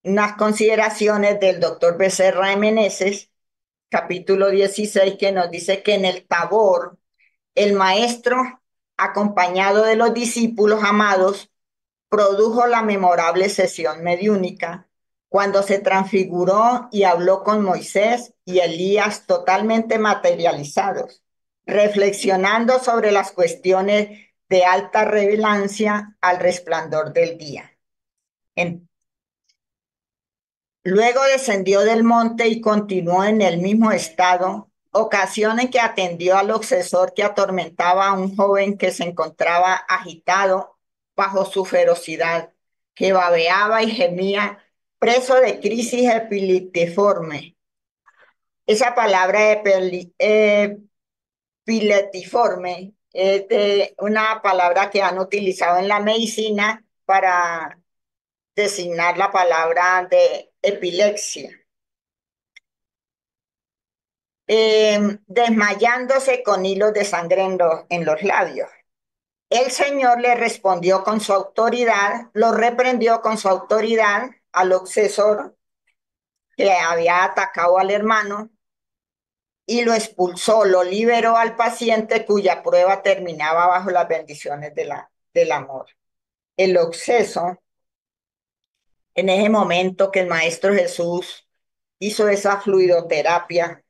Speaker 2: unas consideraciones del doctor Becerra de Meneses, capítulo 16, que nos dice que en el Tabor, el maestro, acompañado de los discípulos amados, produjo la memorable sesión mediúnica cuando se transfiguró y habló con Moisés y Elías totalmente materializados, reflexionando sobre las cuestiones de alta relevancia al resplandor del día. Luego descendió del monte y continuó en el mismo estado, ocasión en que atendió al obsesor que atormentaba a un joven que se encontraba agitado bajo su ferocidad, que babeaba y gemía, preso de crisis epiletiforme. Esa palabra epiletiforme es de una palabra que han utilizado en la medicina para designar la palabra de epilepsia. Desmayándose con hilos de sangre en los labios. El Señor le respondió con su autoridad, lo reprendió con su autoridad al obsesor que había atacado al hermano y lo expulsó, lo liberó al paciente cuya prueba terminaba bajo las bendiciones del amor. El obseso, en ese momento que el Maestro Jesús hizo esa fluidoterapia,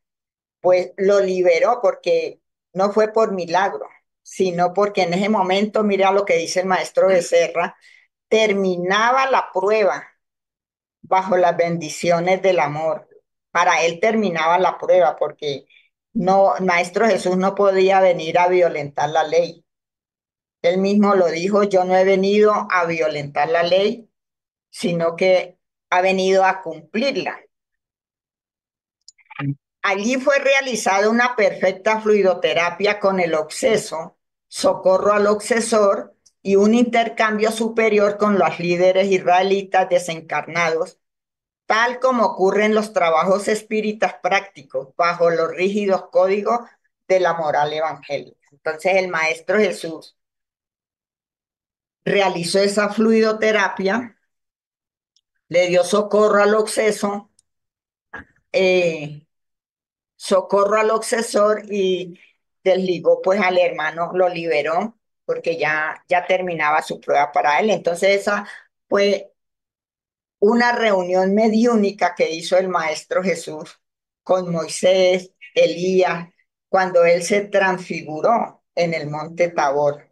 Speaker 2: pues lo liberó porque no fue por milagro, sino porque en ese momento, mira lo que dice el maestro Becerra, terminaba la prueba bajo las bendiciones del amor. Para él terminaba la prueba porque no, el maestro Jesús no podía venir a violentar la ley. Él mismo lo dijo, yo no he venido a violentar la ley, sino que ha venido a cumplirla. Allí fue realizada una perfecta fluidoterapia con el obseso, socorro al obsesor y un intercambio superior con los líderes israelitas desencarnados, tal como ocurre en los trabajos espíritas prácticos, bajo los rígidos códigos de la moral evangélica. Entonces el Maestro Jesús realizó esa fluidoterapia, le dio eh, socorro al obsesor y desligó pues al hermano, lo liberó porque ya terminaba su prueba para él. Entonces esa fue una reunión mediúnica que hizo el Maestro Jesús con Moisés, Elías, cuando él se transfiguró en el monte Tabor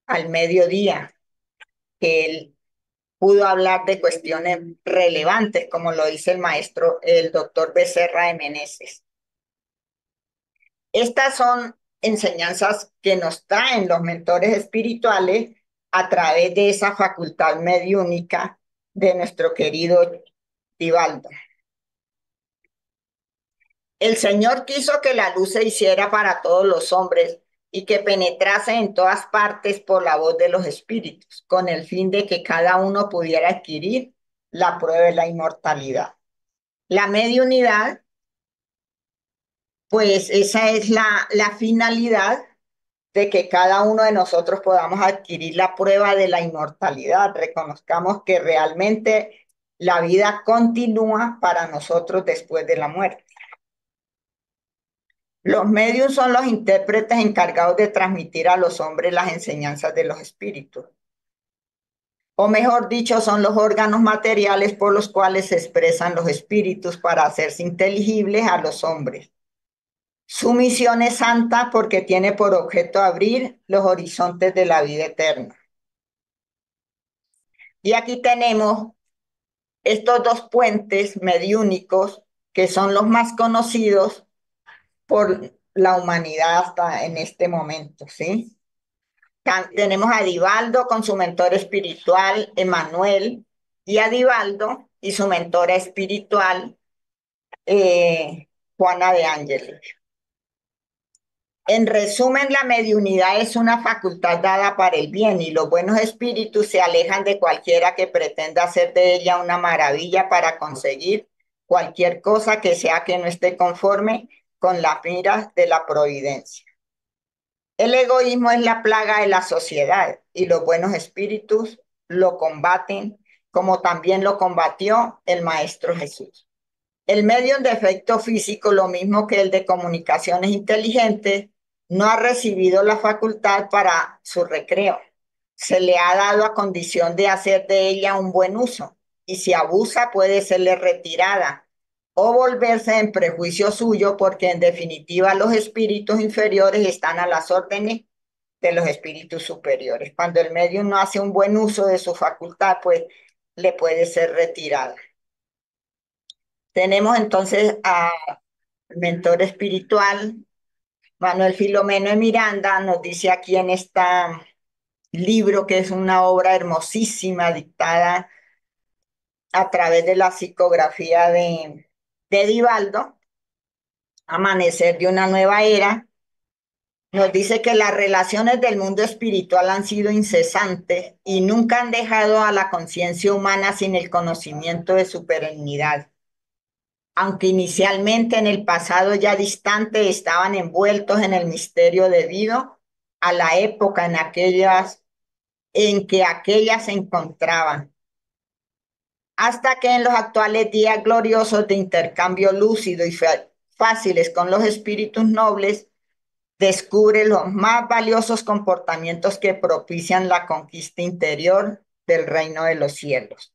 Speaker 2: al mediodía, que él pudo hablar de cuestiones relevantes, como lo dice el maestro, el doctor Becerra de Meneses. Estas son enseñanzas que nos traen los mentores espirituales a través de esa facultad mediúnica de nuestro querido Divaldo. El Señor quiso que la luz se hiciera para todos los hombres y que penetrase en todas partes por la voz de los espíritus, con el fin de que cada uno pudiera adquirir la prueba de la inmortalidad. La mediunidad, pues esa es la finalidad de que cada uno de nosotros podamos adquirir la prueba de la inmortalidad, reconozcamos que realmente la vida continúa para nosotros después de la muerte. Los medios son los intérpretes encargados de transmitir a los hombres las enseñanzas de los espíritus. O mejor dicho, son los órganos materiales por los cuales se expresan los espíritus para hacerse inteligibles a los hombres. Su misión es santa porque tiene por objeto abrir los horizontes de la vida eterna. Y aquí tenemos estos dos puentes mediúnicos que son los más conocidos por la humanidad hasta en este momento, ¿sí? Tenemos a Divaldo con su mentor espiritual, Emanuel, y a Divaldo y su mentora espiritual, Juana de Ángeles. En resumen, la mediunidad es una facultad dada para el bien y los buenos espíritus se alejan de cualquiera que pretenda hacer de ella una maravilla para conseguir cualquier cosa que sea que no esté conforme con las miras de la providencia. El egoísmo es la plaga de la sociedad y los buenos espíritus lo combaten como también lo combatió el Maestro Jesús. El medio en defecto físico, lo mismo que el de comunicaciones inteligentes, no ha recibido la facultad para su recreo. Se le ha dado a condición de hacer de ella un buen uso y si abusa puede serle retirada o volverse en prejuicio suyo porque en definitiva los espíritus inferiores están a las órdenes de los espíritus superiores. Cuando el medio no hace un buen uso de su facultad, pues le puede ser retirada. Tenemos entonces al mentor espiritual, Manuel Filomeno de Miranda, nos dice aquí en este libro que es una obra hermosísima dictada a través de la psicografía de Divaldo, Amanecer de una nueva era, nos dice que las relaciones del mundo espiritual han sido incesantes y nunca han dejado a la conciencia humana sin el conocimiento de su perennidad. Aunque inicialmente en el pasado ya distante estaban envueltos en el misterio debido a la época en que aquellas se encontraban, hasta que en los actuales días gloriosos de intercambio lúcido y fáciles con los espíritus nobles, descubre los más valiosos comportamientos que propician la conquista interior del reino de los cielos.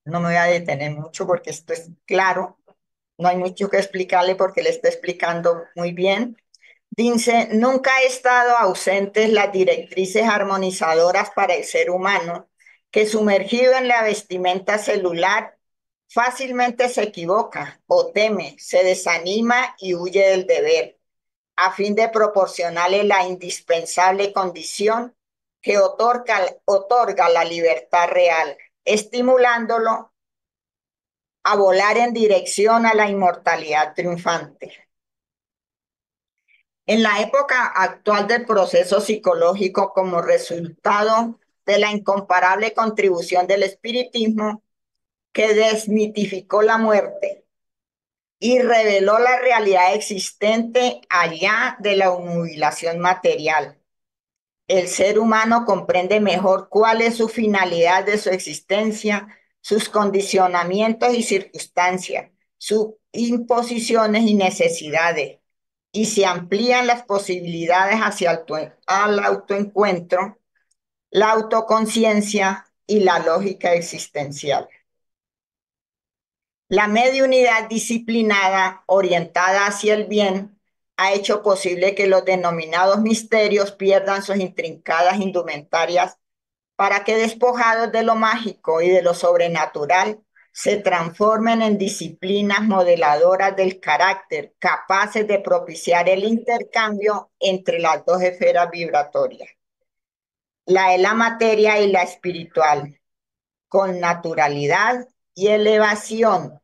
Speaker 2: No me voy a detener mucho porque esto es claro. No hay mucho que explicarle porque le está explicando muy bien. Dice, nunca han estado ausentes las directrices armonizadoras para el ser humano, que sumergido en la vestimenta celular, fácilmente se equivoca o teme, se desanima y huye del deber, a fin de proporcionarle la indispensable condición que otorga la libertad real, estimulándolo a volar en dirección a la inmortalidad triunfante. En la época actual del proceso psicológico, como resultado de la incomparable contribución del espiritismo que desmitificó la muerte, y reveló la realidad existente allá de la obnubilación material. El ser humano comprende mejor cuál es su finalidad de su existencia, sus condicionamientos y circunstancias, sus imposiciones y necesidades, y se amplían las posibilidades hacia el autoencuentro, la autoconciencia y la lógica existencial. La mediunidad disciplinada, orientada hacia el bien, ha hecho posible que los denominados misterios pierdan sus intrincadas indumentarias para que, despojados de lo mágico y de lo sobrenatural, se transformen en disciplinas modeladoras del carácter, capaces de propiciar el intercambio entre las dos esferas vibratorias, la de la materia y la espiritual, con naturalidad y elevación.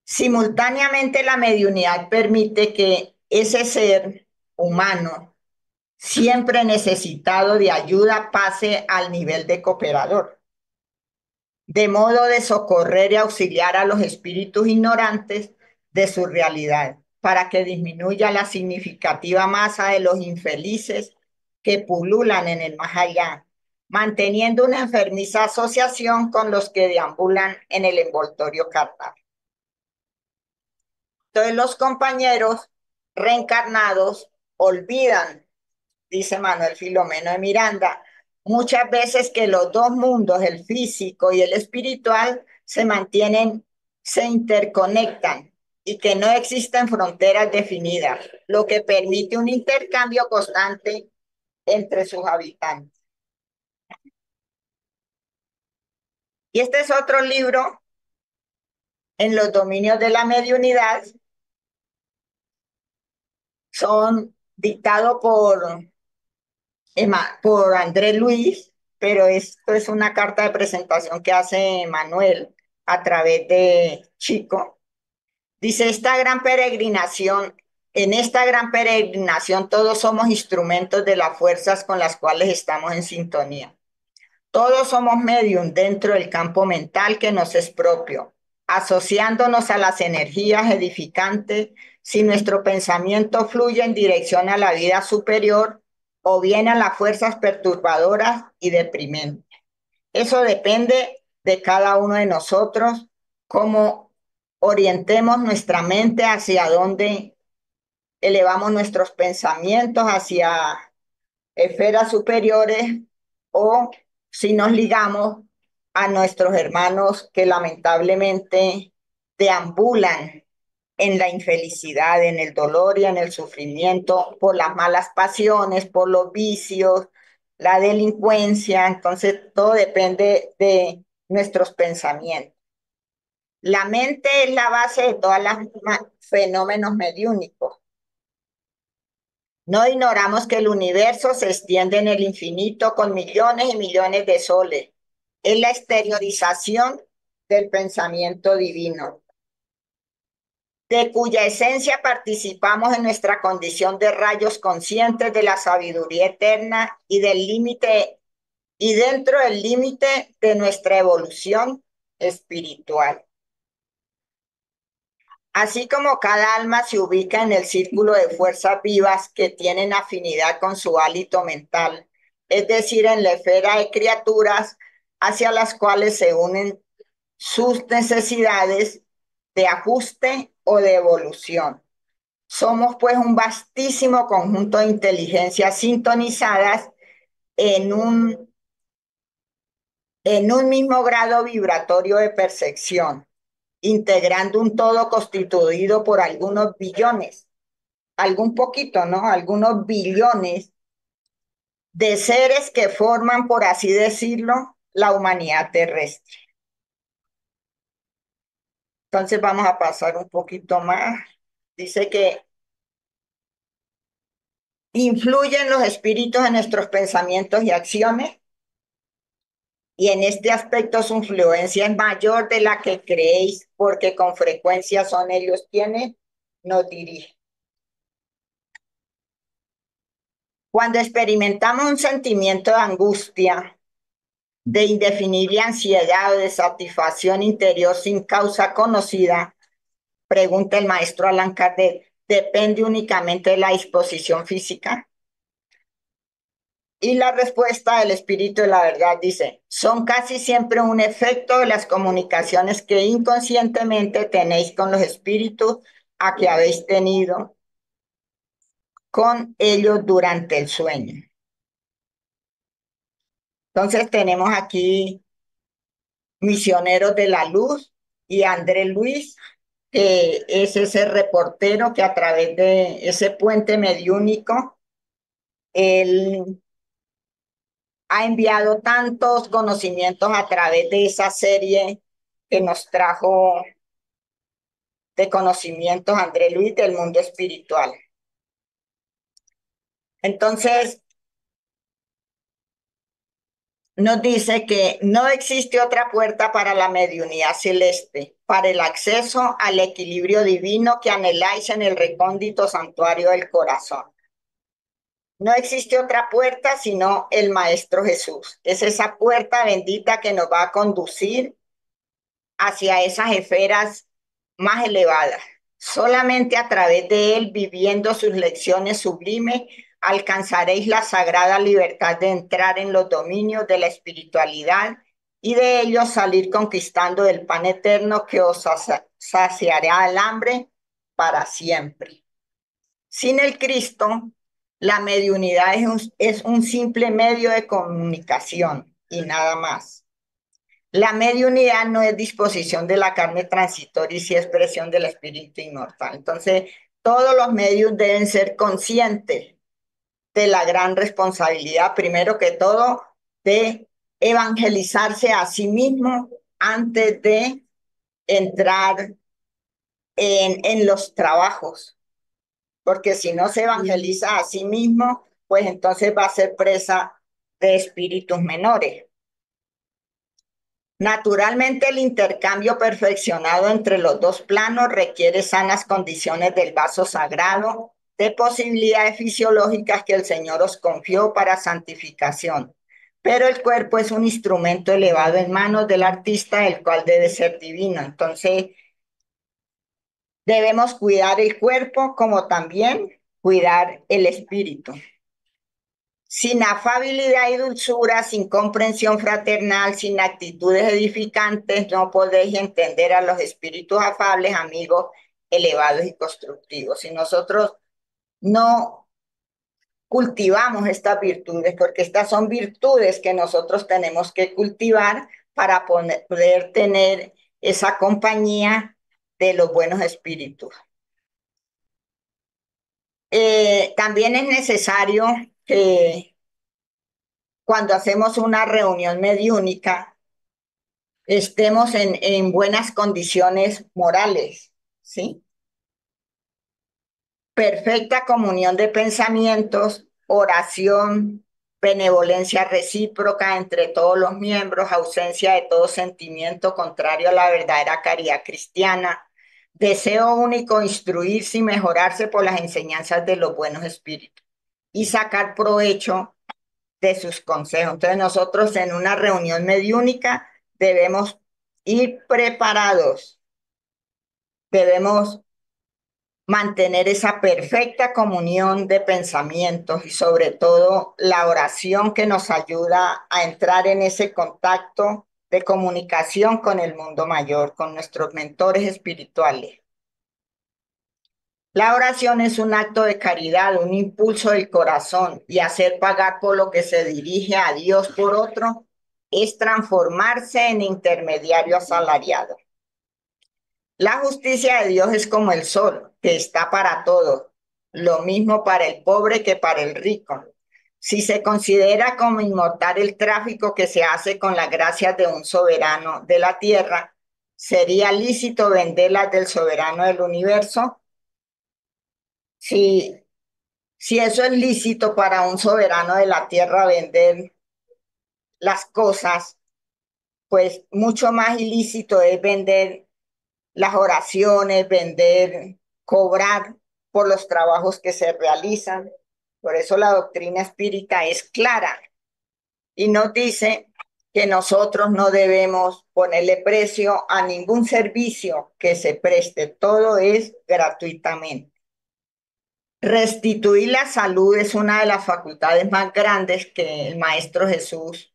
Speaker 2: Simultáneamente, la mediunidad permite que ese ser humano, siempre necesitado de ayuda, pase al nivel de cooperador, de modo de socorrer y auxiliar a los espíritus ignorantes de su realidad, para que disminuya la significativa masa de los infelices que pululan en el más allá, manteniendo una enfermiza asociación con los que deambulan en el envoltorio carnal. Entonces los compañeros reencarnados olvidan, dice Manuel Filomeno de Miranda, muchas veces que los dos mundos, el físico y el espiritual, se interconectan y que no existen fronteras definidas, lo que permite un intercambio constante entre sus habitantes. Y este es otro libro en los dominios de la mediunidad. Son dictados por Andrés Luis, pero esto es una carta de presentación que hace Manuel a través de Chico. Dice, en esta gran peregrinación todos somos instrumentos de las fuerzas con las cuales estamos en sintonía. Todos somos medium dentro del campo mental que nos es propio, asociándonos a las energías edificantes si nuestro pensamiento fluye en dirección a la vida superior o bien a las fuerzas perturbadoras y deprimentes. Eso depende de cada uno de nosotros, cómo orientemos nuestra mente, hacia dónde elevamos nuestros pensamientos, hacia esferas superiores, o si nos ligamos a nuestros hermanos que lamentablemente deambulan en la infelicidad, en el dolor y en el sufrimiento por las malas pasiones, por los vicios, la delincuencia. Entonces, todo depende de nuestros pensamientos. La mente es la base de todos los fenómenos mediúnicos. No ignoramos que el universo se extiende en el infinito con millones y millones de soles. Es la exteriorización del pensamiento divino, de cuya esencia participamos en nuestra condición de rayos conscientes de la sabiduría eterna y del límite, y dentro del límite de nuestra evolución espiritual. Así como cada alma se ubica en el círculo de fuerzas vivas que tienen afinidad con su hálito mental, es decir, en la esfera de criaturas hacia las cuales se unen sus necesidades de ajuste o de evolución. Somos pues un vastísimo conjunto de inteligencias sintonizadas en un mismo grado vibratorio de percepción, integrando un todo constituido por algunos billones, algún poquito, ¿no? Algunos billones de seres que forman, por así decirlo, la humanidad terrestre. Entonces vamos a pasar un poquito más. Dice que influyen los espíritus en nuestros pensamientos y acciones, y en este aspecto su influencia es mayor de la que creéis, porque con frecuencia son ellos quienes nos dirigen. Cuando experimentamos un sentimiento de angustia, de indefinible ansiedad o de satisfacción interior sin causa conocida, Pregunta el maestro Allan Kardec. ¿Depende únicamente de la disposición física? Y la respuesta del Espíritu de la Verdad dice, son casi siempre un efecto de las comunicaciones que inconscientemente tenéis con los espíritus a que habéis tenido con ellos durante el sueño. Entonces tenemos aquí Misioneros de la Luz y André Luis, que es ese reportero que a través de ese puente mediúnico, él ha enviado tantos conocimientos a través de esa serie que nos trajo de conocimientos André Luis del mundo espiritual. Entonces, nos dice que no existe otra puerta para la mediunidad celeste, para el acceso al equilibrio divino que anheláis en el recóndito santuario del corazón. No existe otra puerta sino el Maestro Jesús. Es esa puerta bendita que nos va a conducir hacia esas esferas más elevadas. Solamente a través de él, viviendo sus lecciones sublimes, alcanzaréis la sagrada libertad de entrar en los dominios de la espiritualidad y de ellos salir conquistando el pan eterno que os saciará el hambre para siempre. Sin el Cristo, la mediunidad es un simple medio de comunicación y nada más. La mediunidad no es disposición de la carne transitoria y sí expresión del espíritu inmortal. Entonces, todos los medios deben ser conscientes de la gran responsabilidad, primero que todo, de evangelizarse a sí mismo antes de entrar en los trabajos, porque si no se evangeliza a sí mismo, pues entonces va a ser presa de espíritus menores. Naturalmente, el intercambio perfeccionado entre los dos planos requiere sanas condiciones del vaso sagrado, de posibilidades fisiológicas que el Señor os confió para santificación. Pero el cuerpo es un instrumento elevado en manos del artista, el cual debe ser divino. Entonces, debemos cuidar el cuerpo como también cuidar el espíritu. Sin afabilidad y dulzura, sin comprensión fraternal, sin actitudes edificantes, no podéis entender a los espíritus afables, amigos elevados y constructivos. Si nosotros no cultivamos estas virtudes, porque estas son virtudes que nosotros tenemos que cultivar para poder tener esa compañía de los buenos espíritus. También es necesario que cuando hacemos una reunión mediúnica, estemos en buenas condiciones morales, ¿sí? Perfecta comunión de pensamientos, oración, benevolencia recíproca entre todos los miembros, ausencia de todo sentimiento contrario a la verdadera caridad cristiana, deseo único instruirse y mejorarse por las enseñanzas de los buenos espíritus y sacar provecho de sus consejos. Entonces nosotros en una reunión mediúnica debemos ir preparados, debemos mantener esa perfecta comunión de pensamientos y sobre todo la oración que nos ayuda a entrar en ese contacto de comunicación con el mundo mayor, con nuestros mentores espirituales. La oración es un acto de caridad, un impulso del corazón y hacer pagar por lo que se dirige a Dios por otro es transformarse en intermediario asalariado. La justicia de Dios es como el sol, que está para todos, lo mismo para el pobre que para el rico. Si se considera como inmortal el tráfico que se hace con las gracias de un soberano de la tierra, ¿sería lícito venderlas del soberano del universo? Si eso es lícito para un soberano de la tierra vender las cosas, pues mucho más ilícito es vender las oraciones, vender, cobrar por los trabajos que se realizan. Por eso la doctrina espírita es clara y nos dice que nosotros no debemos ponerle precio a ningún servicio que se preste, todo es gratuitamente. Restituir la salud es una de las facultades más grandes que el Maestro Jesús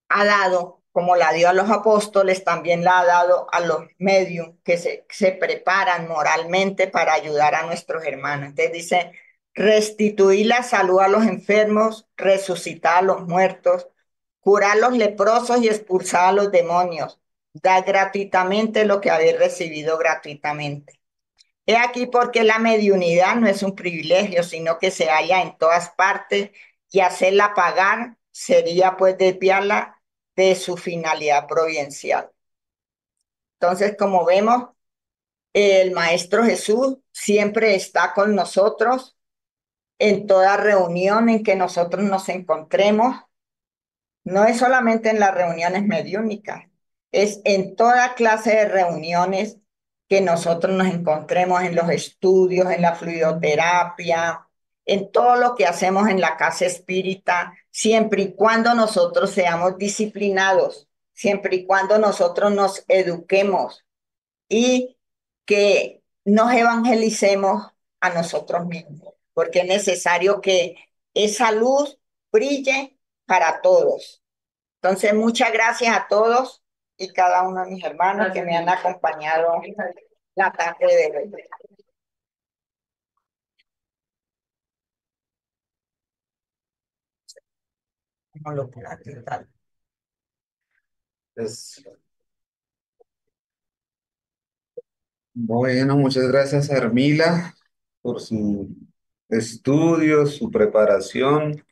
Speaker 2: ha dado, como la dio a los apóstoles, también la ha dado a los medios que se preparan moralmente para ayudar a nuestros hermanos. Entonces dice, restituir la salud a los enfermos, resucitar a los muertos, curar a los leprosos y expulsar a los demonios. Da gratuitamente lo que habéis recibido gratuitamente. He aquí porque la mediunidad no es un privilegio, sino que se halla en todas partes y hacerla pagar sería pues desviarla de su finalidad providencial. Entonces, como vemos, el Maestro Jesús siempre está con nosotros en toda reunión en que nosotros nos encontremos. No es solamente en las reuniones mediúnicas, es en toda clase de reuniones que nosotros nos encontremos en los estudios, en la fluidoterapia, en todo lo que hacemos en la casa espírita, siempre y cuando nosotros seamos disciplinados, siempre y cuando nosotros nos eduquemos y que nos evangelicemos a nosotros mismos, porque es necesario que esa luz brille para todos. Entonces, muchas gracias a todos y cada uno de mis hermanos que me han acompañado la tarde de hoy. Como lo pueda quitar.
Speaker 1: Es- Bueno, muchas gracias, Armila, por su estudio, su preparación.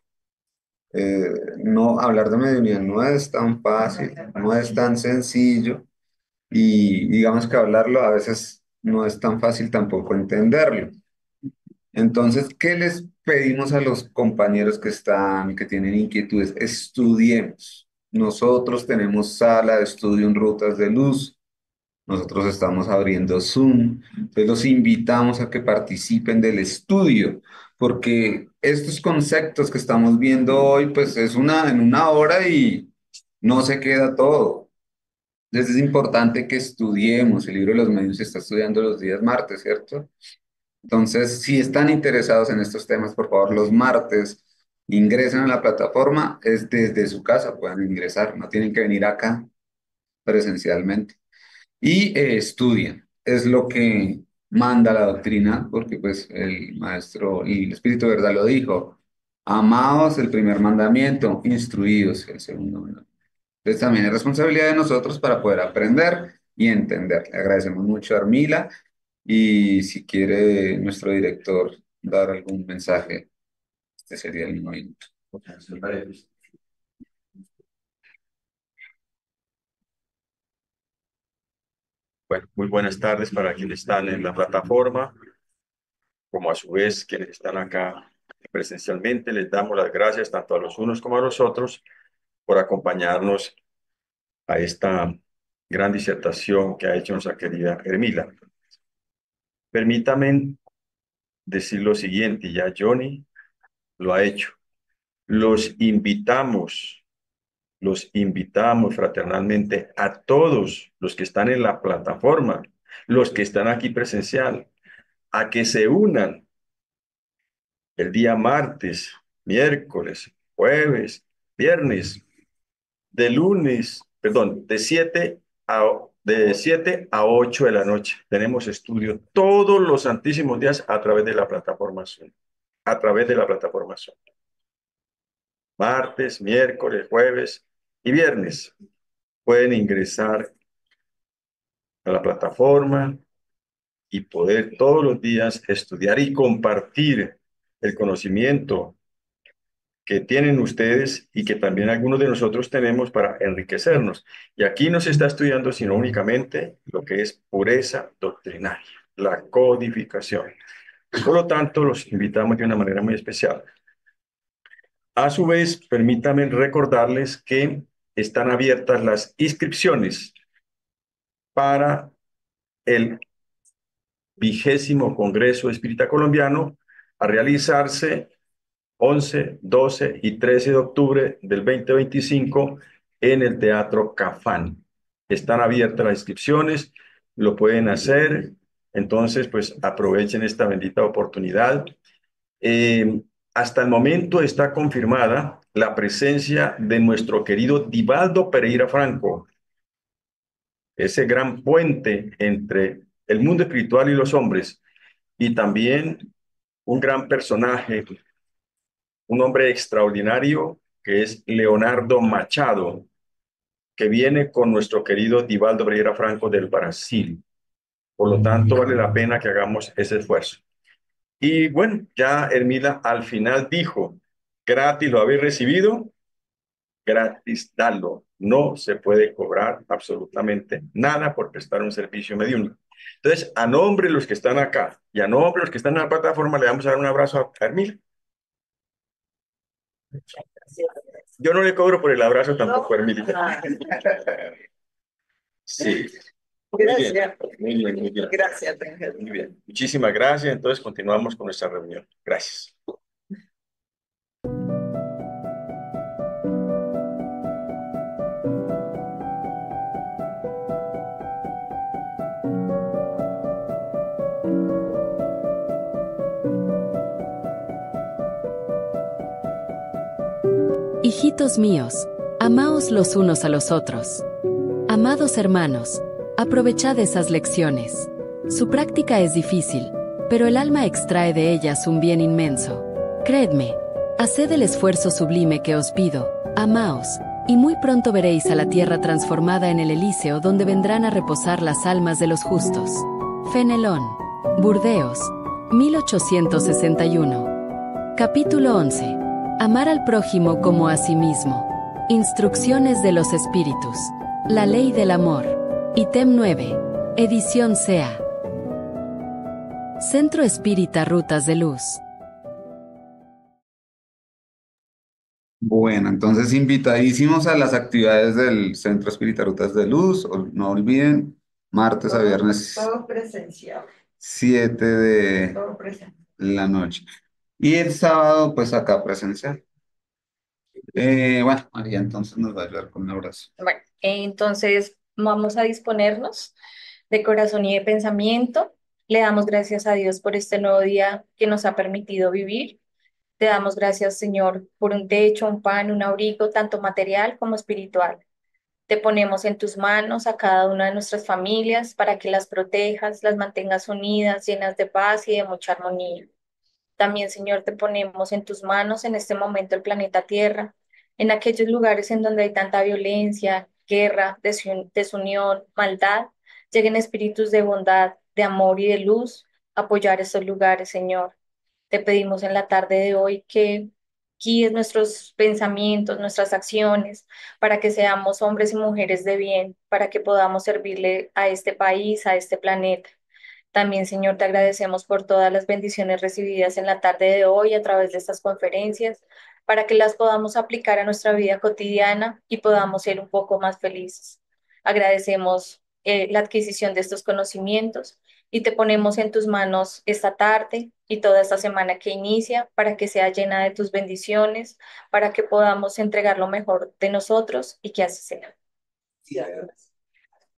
Speaker 1: No, hablar de mediunidad no es tan fácil, no es tan sencillo y digamos que hablarlo a veces no es tan fácil tampoco entenderlo. Entonces, ¿qué les pedimos a los compañeros que tienen inquietudes? Estudiemos. Nosotros tenemos sala de estudio en Rutas de Luz. Nosotros estamos abriendo Zoom. Entonces, los invitamos a que participen del estudio, porque estos conceptos que estamos viendo hoy, pues es en una hora y no se queda todo. Entonces, es importante que estudiemos. El libro de los medios se está estudiando los días martes, ¿cierto? Entonces, si están interesados en estos temas, por favor, los martes ingresen a la plataforma, es desde su casa, pueden ingresar, no tienen que venir acá presencialmente. Y estudien, es lo que manda la doctrina, porque pues el maestro y el Espíritu de verdad lo dijo, amados el primer mandamiento, instruidos el segundo mandamiento. Entonces también es responsabilidad de nosotros para poder aprender y entender. Le agradecemos mucho a Armila y si quiere nuestro director dar algún mensaje, este sería el momento.
Speaker 4: Bueno, muy buenas tardes para quienes están en la plataforma, como a su vez quienes están acá presencialmente. Les damos las gracias tanto a los unos como a los otros por acompañarnos a esta gran disertación que ha hecho nuestra querida Hermila. Permítame decir lo siguiente, y ya Johnny lo ha hecho. Los invitamos fraternalmente a todos los que están en la plataforma, los que están aquí presencial, a que se unan el día martes, miércoles, jueves, viernes, de 7 a 8 de la noche. Tenemos estudio todos los santísimos días a través de la plataforma Zoom. A través de la plataforma Zoom. Martes, miércoles, jueves y viernes. Pueden ingresar a la plataforma y poder todos los días estudiar y compartir el conocimiento que tienen ustedes y que también algunos de nosotros tenemos para enriquecernos. Y aquí no se está estudiando sino únicamente lo que es pureza doctrinaria, la codificación. Por lo tanto, los invitamos de una manera muy especial. A su vez, permítanme recordarles que están abiertas las inscripciones para el 20º Congreso Espírita Colombiano a realizarse 11, 12 y 13 de octubre del 2025 en el Teatro Cafán. Están abiertas las inscripciones, lo pueden hacer, entonces pues aprovechen esta bendita oportunidad. Hasta el momento está confirmada la presencia de nuestro querido Divaldo Pereira Franco, ese gran puente entre el mundo espiritual y los hombres, y también un gran personaje, un hombre extraordinario que es Leonardo Machado, que viene con nuestro querido Divaldo Pereira Franco del Brasil. Por lo tanto, vale la pena que hagamos ese esfuerzo. Y bueno, ya Hermila al final dijo, gratis lo habéis recibido, gratis dadlo. No se puede cobrar absolutamente nada por prestar un servicio mediúnico. Entonces, a nombre de los que están acá y a nombre de los que están en la plataforma, le vamos a dar un abrazo a Hermila. Yo no le cobro por el abrazo tampoco, Hermila. Sí.
Speaker 2: Gracias.
Speaker 4: Muy bien, muy bien.
Speaker 2: Gracias, Ángel.
Speaker 4: Muy bien. Muchísimas gracias. Entonces, continuamos con nuestra reunión. Gracias.
Speaker 5: Hijitos míos, amaos los unos a los otros. Amados hermanos, aprovechad esas lecciones. Su práctica es difícil, pero el alma extrae de ellas un bien inmenso. Creedme, haced el esfuerzo sublime que os pido, amaos, y muy pronto veréis a la tierra transformada en el Elíseo donde vendrán a reposar las almas de los justos. Fenelón, Burdeos, 1861. Capítulo 11. Amar al prójimo como a sí mismo. Instrucciones de los Espíritus. La ley del amor. Ítem 9. Edición SEA. Centro Espírita Rutas de Luz.
Speaker 1: Bueno, entonces invitadísimos a las actividades del Centro Espírita Rutas de Luz. No olviden, martes a viernes,
Speaker 2: Todo presencial.
Speaker 1: 7 de
Speaker 2: Todo presencial.
Speaker 1: la noche. Y el sábado, pues acá presencial. Bueno, María entonces nos va a ayudar con un abrazo.
Speaker 6: Bueno, entonces vamos a disponernos de corazón y de pensamiento. Le damos gracias a Dios por este nuevo día que nos ha permitido vivir. Te damos gracias, Señor, por un techo, un pan, un abrigo, tanto material como espiritual. Te ponemos en tus manos a cada una de nuestras familias para que las protejas, las mantengas unidas, llenas de paz y de mucha armonía. También, Señor, te ponemos en tus manos en este momento el planeta Tierra, en aquellos lugares en donde hay tanta violencia, guerra, desunión, maldad, lleguen espíritus de bondad, de amor y de luz a apoyar estos lugares, Señor. Te pedimos en la tarde de hoy que guíes nuestros pensamientos, nuestras acciones, para que seamos hombres y mujeres de bien, para que podamos servirle a este país, a este planeta. También, Señor, te agradecemos por todas las bendiciones recibidas en la tarde de hoy a través de estas conferencias, para que las podamos aplicar a nuestra vida cotidiana y podamos ser un poco más felices. Agradecemos la adquisición de estos conocimientos y te ponemos en tus manos esta tarde y toda esta semana que inicia para que sea llena de tus bendiciones, para que podamos entregar lo mejor de nosotros y que así sea.
Speaker 2: Sí,